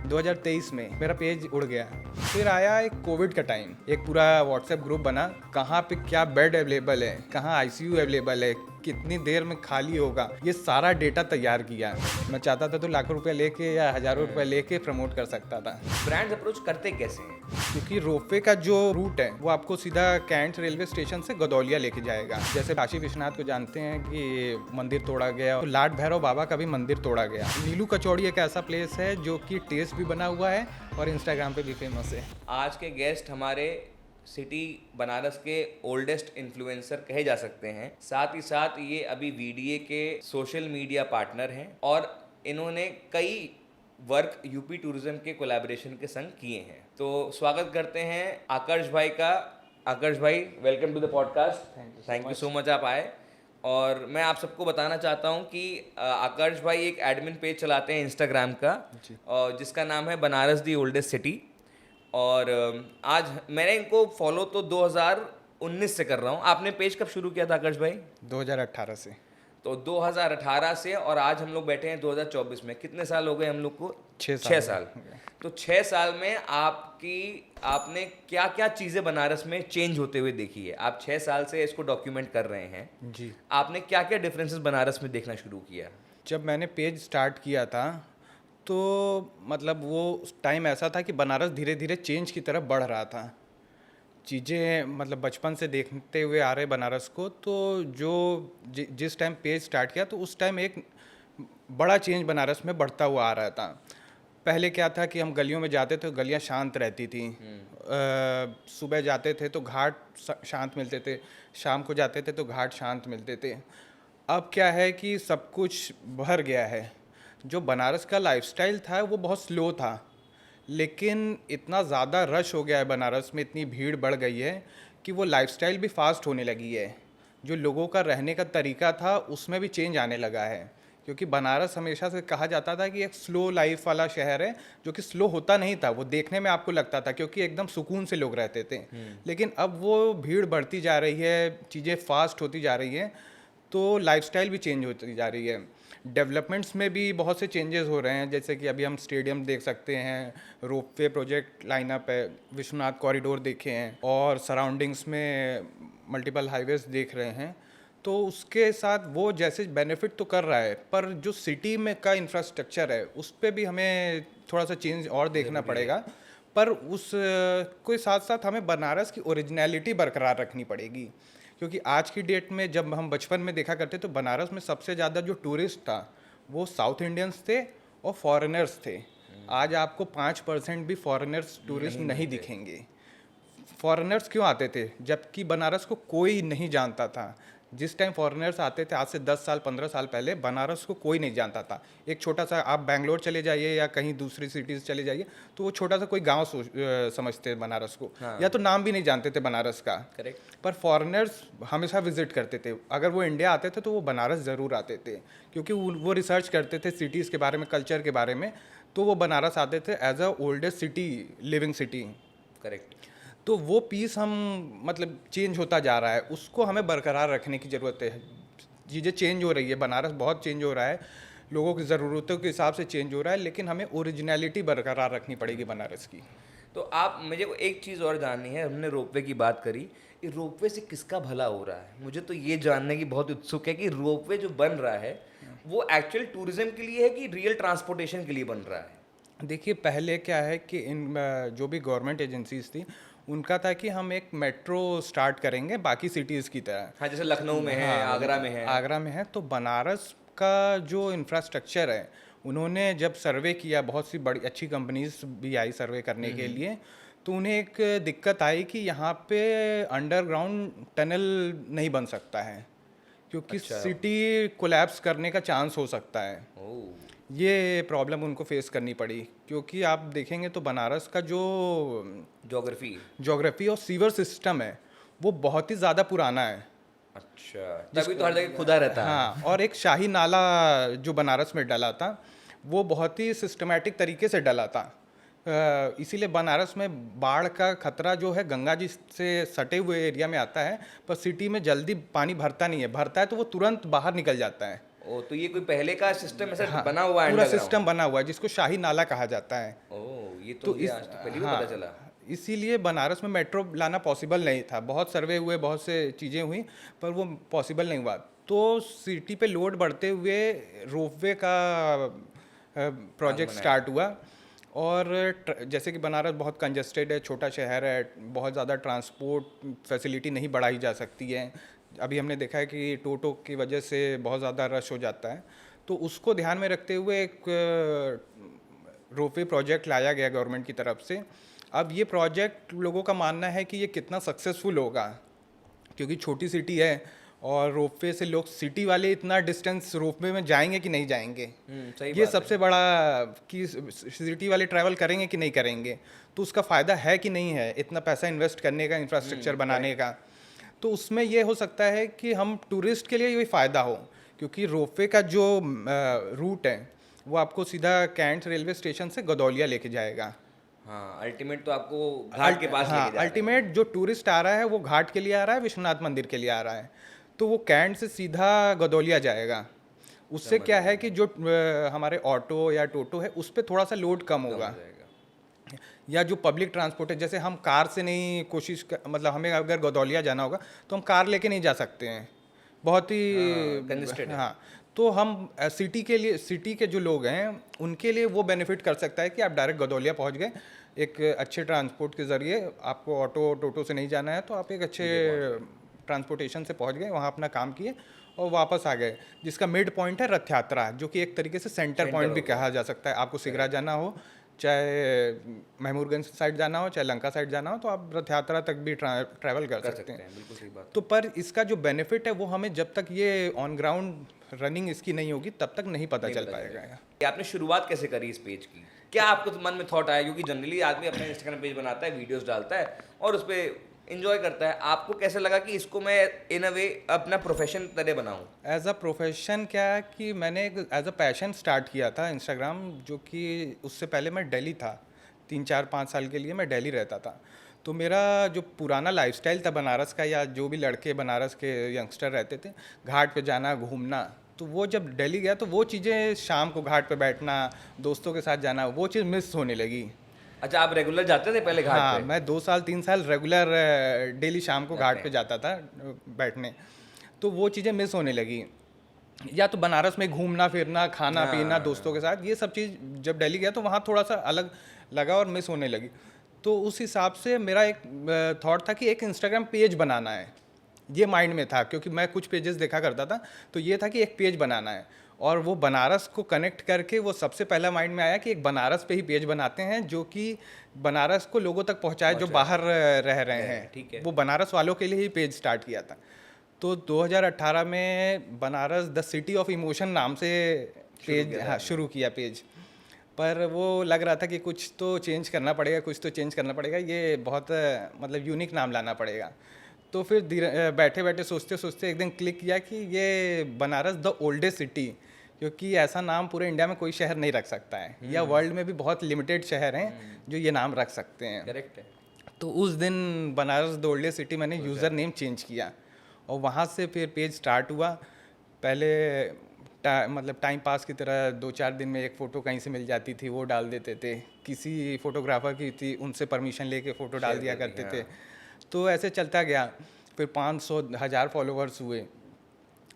2023 में मेरा पेज उड़ गया। फिर आया एक कोविड का टाइम, एक पूरा व्हाट्सएप ग्रुप बना, कहाँ पे क्या बेड अवेलेबल है, कहाँ आईसीयू अवेलेबल है, कितनी देर में खाली होगा, ये सारा डेटा तैयार किया। मैं चाहता था तो लाखों रुपए लेके या हज़ारों रुपए लेके प्रमोट कर सकता था। ब्रांड्स अप्रोच करते कैसे हैं? क्योंकि रोपवे का जो रूट है वो आपको सीधा कैंट रेलवे स्टेशन से गदौलिया लेके जाएगा। जैसे काशी विश्वनाथ को जानते हैं कि मंदिर तोड़ा गया, तो लाट भैरव बाबा का भी मंदिर तोड़ा गया। नीलू कचौड़ी एक ऐसा प्लेस है जो कि टेस्ट भी बना हुआ है और इंस्टाग्राम पे भी फेमस है। आज के गेस्ट हमारे सिटी बनारस के ओल्डेस्ट इन्फ्लुएंसर कहे जा सकते हैं। साथ ही साथ ये अभी वीडीए के सोशल मीडिया पार्टनर हैं और इन्होंने कई वर्क यूपी टूरिज्म के कोलैबोरेशन के संग किए हैं। तो स्वागत करते हैं आकर्ष भाई का। आकर्ष भाई, welcome to the podcast. Thank you so much आप आए। और मैं आप सबको बताना चाहता हूं कि आकर्ष भाई एक एडमिन पेज चलाते हैं इंस्टाग्राम का, जिसका नाम है बनारस दी ओल्डेस्ट सिटी। और आज मैंने इनको फॉलो तो 2019 से कर रहा हूँ। आपने पेज कब शुरू किया था आकर्ष भाई? 2018 से। तो 2018 से और आज हम लोग बैठे हैं 2024 में। कितने साल हो गए हम लोग को? 6 साल। तो 6 साल में आपने क्या क्या चीज़ें बनारस में चेंज होते हुए देखी है? आप 6 साल से इसको डॉक्यूमेंट कर रहे हैं जी। आपने क्या क्या डिफरेंसेस बनारस में देखना शुरू किया? जब मैंने पेज स्टार्ट किया था तो मतलब वो टाइम ऐसा था कि बनारस धीरे धीरे चेंज की तरफ बढ़ रहा था। चीज़ें मतलब बचपन से देखते हुए आ रहे बनारस को, तो जिस टाइम पेज स्टार्ट किया तो उस टाइम एक बड़ा चेंज बनारस में बढ़ता हुआ आ रहा था। पहले क्या था कि हम गलियों में जाते थे, गलियां शांत रहती थी। सुबह जाते थे तो घाट शांत मिलते थे, शाम को जाते थे तो घाट शांत मिलते थे। अब क्या है कि सब कुछ भर गया है। जो बनारस का लाइफस्टाइल था वो बहुत स्लो था, लेकिन इतना ज़्यादा रश हो गया है बनारस में, इतनी भीड़ बढ़ गई है कि वो लाइफस्टाइल भी फास्ट होने लगी है। जो लोगों का रहने का तरीका था उसमें भी चेंज आने लगा है। क्योंकि बनारस हमेशा से कहा जाता था कि एक स्लो लाइफ वाला शहर है, जो कि स्लो होता नहीं था। वो देखने में आपको लगता था क्योंकि एकदम सुकून से लोग रहते थे। लेकिन अब वो भीड़ बढ़ती जा रही है, चीज़ें फास्ट होती जा रही हैं, तो लाइफस्टाइल भी चेंज होती जा रही है। डेवलपमेंट्स में भी बहुत से चेंजेस हो रहे हैं। जैसे कि अभी हम स्टेडियम देख सकते हैं, रोपवे प्रोजेक्ट लाइनअप है, विश्वनाथ कॉरिडोर देखे हैं और सराउंडिंग्स में मल्टीपल हाईवेज देख रहे हैं। तो उसके साथ वो जैसे बेनिफिट तो कर रहा है, पर जो सिटी में का इंफ्रास्ट्रक्चर है उस पर भी हमें थोड़ा सा चेंज और देखना पड़ेगा। पर उस के साथ साथ हमें बनारस की ओरिजिनलिटी बरकरार रखनी पड़ेगी। क्योंकि आज की डेट में जब हम बचपन में देखा करते तो बनारस में सबसे ज़्यादा जो टूरिस्ट था वो साउथ इंडियंस थे और फॉरेनर्स थे। आज आपको 5% भी फॉरेनर्स टूरिस्ट नहीं दिखेंगे। फॉरेनर्स क्यों आते थे? जबकि बनारस को कोई नहीं जानता था। जिस टाइम फॉरेनर्स आते थे आज से 10 साल 15 साल पहले, बनारस को कोई नहीं जानता था। एक छोटा सा आप बैंगलोर चले जाइए या कहीं दूसरी सिटीज़ चले जाइए तो वो छोटा सा कोई गांव समझते हैं बनारस को। हाँ। या तो नाम भी नहीं जानते थे बनारस का। करेक्ट। पर फॉरेनर्स हमेशा विजिट करते थे। अगर वो इंडिया आते थे तो वो बनारस ज़रूर आते थे, क्योंकि वो रिसर्च करते थे सिटीज़ के बारे में, कल्चर के बारे में। तो वो बनारस आते थे as a oldest city, living city. Correct. तो वो पीस हम मतलब चेंज होता जा रहा है, उसको हमें बरकरार रखने की ज़रूरत है। चीज़ें चेंज हो रही है, बनारस बहुत चेंज हो रहा है, लोगों की ज़रूरतों के हिसाब से चेंज हो रहा है, लेकिन हमें ओरिजिनलिटी बरकरार रखनी पड़ेगी बनारस की। तो आप मुझे को एक चीज़ और जाननी है। हमने रोपवे की बात करी, ये रोपवे से किसका भला हो रहा है? मुझे तो ये जानने की बहुत उत्सुक है कि रोपवे जो बन रहा है वो एक्चुअल टूरिज्म के लिए है कि रियल ट्रांसपोर्टेशन के लिए बन रहा है? देखिए, पहले क्या है कि इन जो भी गवर्नमेंट एजेंसीज थी उनका था कि हम एक मेट्रो स्टार्ट करेंगे बाकी सिटीज़ की तरह। हाँ, जैसे लखनऊ में है, हाँ, आगरा में है। आगरा में है। तो बनारस का जो इंफ्रास्ट्रक्चर है, उन्होंने जब सर्वे किया, बहुत सी बड़ी अच्छी कंपनीज भी आई सर्वे करने के लिए, तो उन्हें एक दिक्कत आई कि यहाँ पे अंडरग्राउंड टनल नहीं बन सकता है, क्योंकि सिटी कोलैप्स करने का चांस हो सकता है। ये प्रॉब्लम उनको फेस करनी पड़ी। क्योंकि आप देखेंगे तो बनारस का जो ज्योग्राफी और सीवर सिस्टम है वो बहुत ही ज़्यादा पुराना है। अच्छा, तभी तो हर जगह खुदा रहता है। हाँ, और एक शाही नाला जो बनारस में डला था वो बहुत ही सिस्टमैटिक तरीके से डला था। इसीलिए बनारस में बाढ़ का खतरा जो है गंगा जी से सटे हुए एरिया में आता है, पर सिटी में जल्दी पानी भरता नहीं है। भरता है तो वो तुरंत बाहर निकल जाता है। ओ, तो ये कोई पहले का सिस्टम ऐसा हाँ, बना हुआ है पूरा अंडरग्राउंड? सिस्टम बना हुआ है जिसको शाही नाला कहा जाता है। ओ, ये तो तो मुझे इस आज तक पहली बार हाँ, पता चला। इसीलिए बनारस में मेट्रो लाना पॉसिबल नहीं था। बहुत सर्वे हुए, बहुत से चीज़ें हुई, पर वो पॉसिबल नहीं हुआ। तो सिटी पे लोड बढ़ते हुए रोपवे का प्रोजेक्ट आगमन आया। स्टार्ट हुआ। और जैसे कि बनारस बहुत कंजस्टेड है, छोटा शहर है, बहुत ज़्यादा ट्रांसपोर्ट फैसिलिटी नहीं बढ़ाई जा सकती है। अभी हमने देखा है कि टोटो की वजह से बहुत ज़्यादा रश हो जाता है। तो उसको ध्यान में रखते हुए एक रोपवे प्रोजेक्ट लाया गया गवर्नमेंट की तरफ से। अब ये प्रोजेक्ट लोगों का मानना है कि ये कितना सक्सेसफुल होगा, क्योंकि छोटी सिटी है और रोपवे से लोग सिटी वाले इतना डिस्टेंस रोपवे में जाएंगे कि नहीं जाएंगे, सही ये बात सबसे बड़ा कि सिटी वाले ट्रैवल करेंगे कि नहीं करेंगे, तो उसका फ़ायदा है कि नहीं है इतना पैसा इन्वेस्ट करने का, इंफ्रास्ट्रक्चर बनाने का। तो उसमें ये हो सकता है कि हम टूरिस्ट के लिए ये फ़ायदा हो, क्योंकि रोपवे का जो रूट है वो आपको सीधा कैंट रेलवे स्टेशन से गदौलिया लेके जाएगा। हाँ, अल्टीमेट तो आपको घाट के पास लेके हाँ, जा रहे हैं। अल्टीमेट जो टूरिस्ट आ रहा है वो घाट के लिए आ रहा है, विश्वनाथ मंदिर के लिए आ रहा है, तो वो कैंट से सीधा गदौलिया जाएगा। उससे क्या है कि जो हमारे ऑटो या टोटो है उस पर थोड़ा सा लोड कम कम हो होगा, जाएगा। या जो पब्लिक ट्रांसपोर्ट है, जैसे हम कार से नहीं मतलब हमें अगर गदौलिया जाना होगा तो हम कार लेके नहीं जा सकते हैं, बहुत ही congested है। हाँ। तो हम सिटी के लिए, सिटी के जो लोग हैं उनके लिए वो बेनिफिट कर सकता है कि आप डायरेक्ट गदौलिया पहुंच गए एक अच्छे ट्रांसपोर्ट के ज़रिए। आपको ऑटो टोटो से नहीं जाना है, तो आप एक अच्छे ट्रांसपोर्टेशन से पहुंच गए, वहाँ अपना काम किए और वापस आ गए, जिसका मिड पॉइंट है रथ यात्रा, जो कि एक तरीके से सेंटर पॉइंट भी कहा जा सकता है। आपको सिगरा जाना हो, चाहे महमूदगंज साइड जाना हो, चाहे लंका साइड जाना हो, तो आप रथ यात्रा तक भी ट्रैवल कर सकते हैं। बिल्कुल सही बात। तो पर इसका जो बेनिफिट है वो हमें जब तक ये ऑन ग्राउंड रनिंग इसकी नहीं होगी तब तक नहीं पता चल पाएगा। कि आपने शुरुआत कैसे करी इस पेज की? क्या आपको मन में थॉट आया? क्योंकि जनरली आदमी अपना इंस्टाग्राम पेज बनाता है, वीडियोस डालता है और उस पर इंजॉय करता है। आपको कैसे लगा कि इसको मैं इन अ वे अपना प्रोफेशन तरह बनाऊं? एज अ प्रोफेशन क्या है कि मैंने एज अ पैशन स्टार्ट किया था इंस्टाग्राम, जो कि उससे पहले मैं दिल्ली था, 3 4 5 साल के लिए मैं दिल्ली रहता था। तो मेरा जो पुराना लाइफस्टाइल था बनारस का, या जो भी लड़के बनारस के यंगस्टर रहते थे, घाट पे जाना, घूमना, तो वो जब दिल्ली गया तो वो चीज़ें, शाम को घाट पे बैठना, दोस्तों के साथ जाना, वो चीज़ मिस होने लगी। अच्छा, आप रेगुलर जाते थे पहले घाट हाँ, पे? मैं 2 साल 3 साल रेगुलर डेली शाम को घाट बैठने। पे जाता था बैठने। तो वो चीज़ें मिस होने लगी। या तो बनारस में घूमना फिरना, खाना पीना दोस्तों के साथ, ये सब चीज़ जब दिल्ली गया तो वहाँ थोड़ा सा अलग लगा और मिस होने लगी। तो उस हिसाब से मेरा एक थॉट था कि एक इंस्टाग्राम पेज बनाना है, ये माइंड में था, क्योंकि मैं कुछ पेजेस देखा करता था, तो ये था कि एक पेज बनाना है। और वो बनारस को कनेक्ट करके वो सबसे पहला माइंड में आया कि एक बनारस पे ही पेज बनाते हैं, जो कि बनारस को लोगों तक पहुंचाए जो बाहर रह रहे हैं। ठीक है। वो बनारस वालों के लिए ही पेज स्टार्ट किया था। तो 2018 में Banaras the city of emotion नाम से पेज, हाँ, शुरू किया पेज। पर वो लग रहा था कि कुछ तो चेंज करना पड़ेगा, कुछ तो चेंज करना पड़ेगा, ये बहुत मतलब यूनिक नाम लाना पड़ेगा। तो फिर बैठे बैठे सोचते सोचते एक दिन क्लिक किया कि ये बनारस द ओल्डेस्ट सिटी, क्योंकि ऐसा नाम पूरे इंडिया में कोई शहर नहीं रख सकता है, या वर्ल्ड में भी बहुत लिमिटेड शहर हैं जो ये नाम रख सकते हैं। करेक्ट है। तो उस दिन बनारस द ओल्डेस्ट सिटी मैंने यूज़र नेम चेंज किया, और वहाँ से फिर पेज स्टार्ट हुआ। पहले मतलब टाइम पास की तरह 2 4 दिन में एक फ़ोटो कहीं से मिल जाती थी, वो डाल देते थे, किसी फोटोग्राफर की थी उनसे परमिशन लेके फ़ोटो डाल दिया करते थे। तो ऐसे चलता गया, फिर 500 1000 फॉलोअर्स हुए।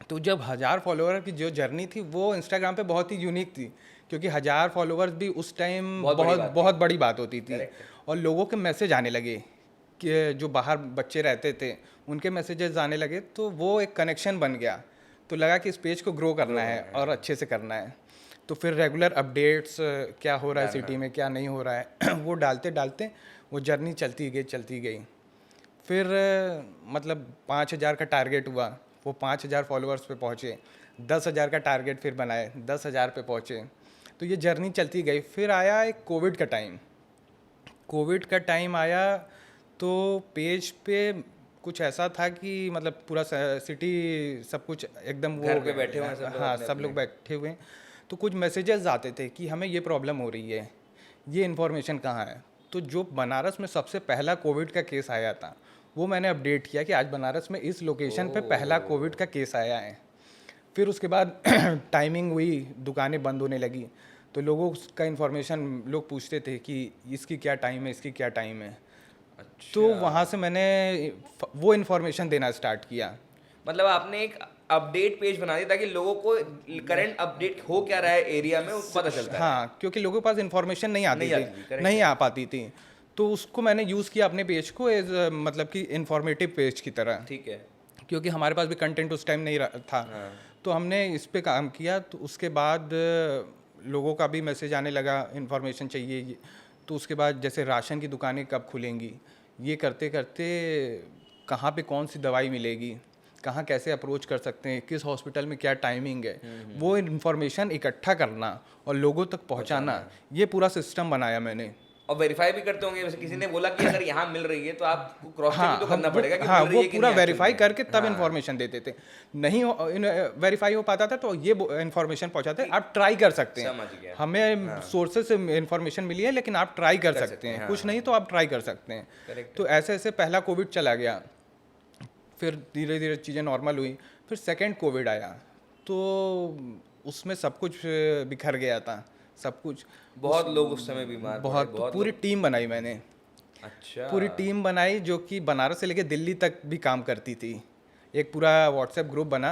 तो जब 1000 फॉलोअर की जो जर्नी थी वो इंस्टाग्राम पे बहुत ही यूनिक थी, क्योंकि 1000 फॉलोअर्स भी उस टाइम बहुत बड़ी बात होती थी। और लोगों के मैसेज आने लगे कि जो बाहर बच्चे रहते थे उनके मैसेजेस आने लगे, तो वो एक कनेक्शन बन गया। तो लगा कि इस पेज को ग्रो करना है और अच्छे से करना है। तो फिर रेगुलर अपडेट्स, क्या हो रहा है सिटी में, क्या नहीं हो रहा है वो डालते डालते वो जर्नी चलती गई। फिर मतलब 5000 का टारगेट हुआ, वो 5000 फॉलोअर्स पे पहुँचे, 10,000 का टारगेट फिर बनाए, 10,000 पे पहुँचे। तो ये जर्नी चलती गई। फिर आया एक कोविड का टाइम आया, तो पेज पे कुछ ऐसा था कि मतलब पूरा सिटी सब कुछ एकदम वो घर पे बैठे हुए हैं सब लोग हाँ, अपने सब लोग बैठे हुए हैं। तो कुछ मैसेजेस आते थे कि हमें ये प्रॉब्लम हो रही है, ये इन्फॉर्मेशन कहाँ है। तो जो बनारस में सबसे पहला कोविड का केस आया था वो मैंने अपडेट किया कि आज बनारस में इस लोकेशन पे पहला कोविड का केस आया है। फिर उसके बाद टाइमिंग हुई, दुकानें बंद होने लगी, तो लोगों का इन्फॉर्मेशन लोग पूछते थे कि इसकी क्या टाइम है, इसकी क्या टाइम है। तो वहाँ से मैंने वो इन्फॉर्मेशन देना स्टार्ट किया। मतलब आपने एक अपडेट पेज बना दिया ताकि लोगों को करंट अपडेट हो क्या रहा है एरिया में उसको पता चलता है। हाँ, क्योंकि लोगों के पास इन्फॉर्मेशन नहीं आती थी, correct नहीं आ पाती थी, तो उसको मैंने यूज़ किया अपने पेज को एज मतलब कि इंफॉर्मेटिव पेज की तरह, ठीक है। क्योंकि हमारे पास भी कंटेंट उस टाइम नहीं था। हाँ। तो हमने इस पे काम किया। तो उसके बाद लोगों का भी मैसेज आने लगा, इन्फॉर्मेशन चाहिए तो उसके बाद जैसे राशन की दुकानें कब खुलेंगी, ये करते करते कहाँ पे कौन सी दवाई मिलेगी, कहाँ कैसे अप्रोच कर सकते हैं, किस हॉस्पिटल में क्या टाइमिंग है, वो इन्फॉर्मेशन इकट्ठा करना और लोगों तक पहुँचाना, ये पूरा सिस्टम बनाया मैंने। और वेरीफाई भी करते होंगे, वैसे किसी ने बोला कि अगर यहाँ मिल रही है तो आपको क्रॉस चेक हाँ, भी तो करना पड़ेगा कि हाँ, मिल रही वो है कि पूरा नहीं वेरीफाई actual में। करके तब इन्फॉर्मेशन देते थे। नहीं वेरीफाई हो पाता था तो ये इन्फॉर्मेशन पहुंचाते, आप ट्राई कर सकते हैं, समझ गया। हमें सोर्सेज से इन्फॉर्मेशन मिली है, लेकिन आप ट्राई कर सकते हैं, कुछ नहीं तो आप ट्राई कर सकते हैं। Correct तो ऐसे ऐसे पहला कोविड चला गया, फिर धीरे धीरे चीज़ें नॉर्मल हुई, फिर सेकेंड कोविड आया, तो उसमें सब कुछ बिखर गया था, सब कुछ। बहुत लोग उस समय बीमार पड़े, बहुत, तो पूरी टीम बनाई मैंने, अच्छा। पूरी टीम बनाई जो कि बनारस से लेके दिल्ली तक भी काम करती थी। एक पूरा व्हाट्सएप ग्रुप बना,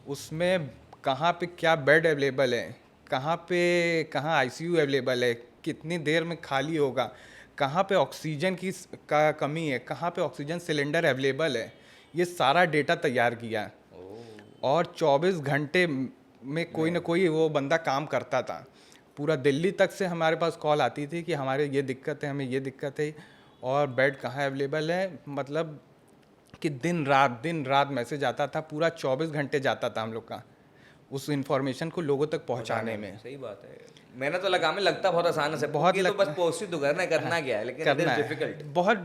उसमें कहाँ पे क्या बेड अवेलेबल है, कहाँ आईसीयू अवेलेबल है, कितनी देर में खाली होगा, कहाँ पे ऑक्सीजन की का कमी है, कहाँ पे ऑक्सीजन सिलेंडर अवेलेबल है, ये सारा डेटा तैयार किया। और 24 घंटे में कोई ना कोई वो बंदा काम करता था। पूरा दिल्ली तक से हमारे पास कॉल आती थी कि हमारे ये दिक्कत है, हमें ये दिक्कत है और बेड कहाँ अवेलेबल है। मतलब कि दिन रात मैसेज आता था, पूरा 24 घंटे जाता था हम लोग का उस इन्फॉर्मेशन को लोगों तक पहुंचाने में। सही बात है। मैंने तो लगा, में लगता बहुत आसान है, बहुत ये तो बस पोस्ट ही तो करना क्या है, लेकिन करना है, डिफिकल्ट, बहुत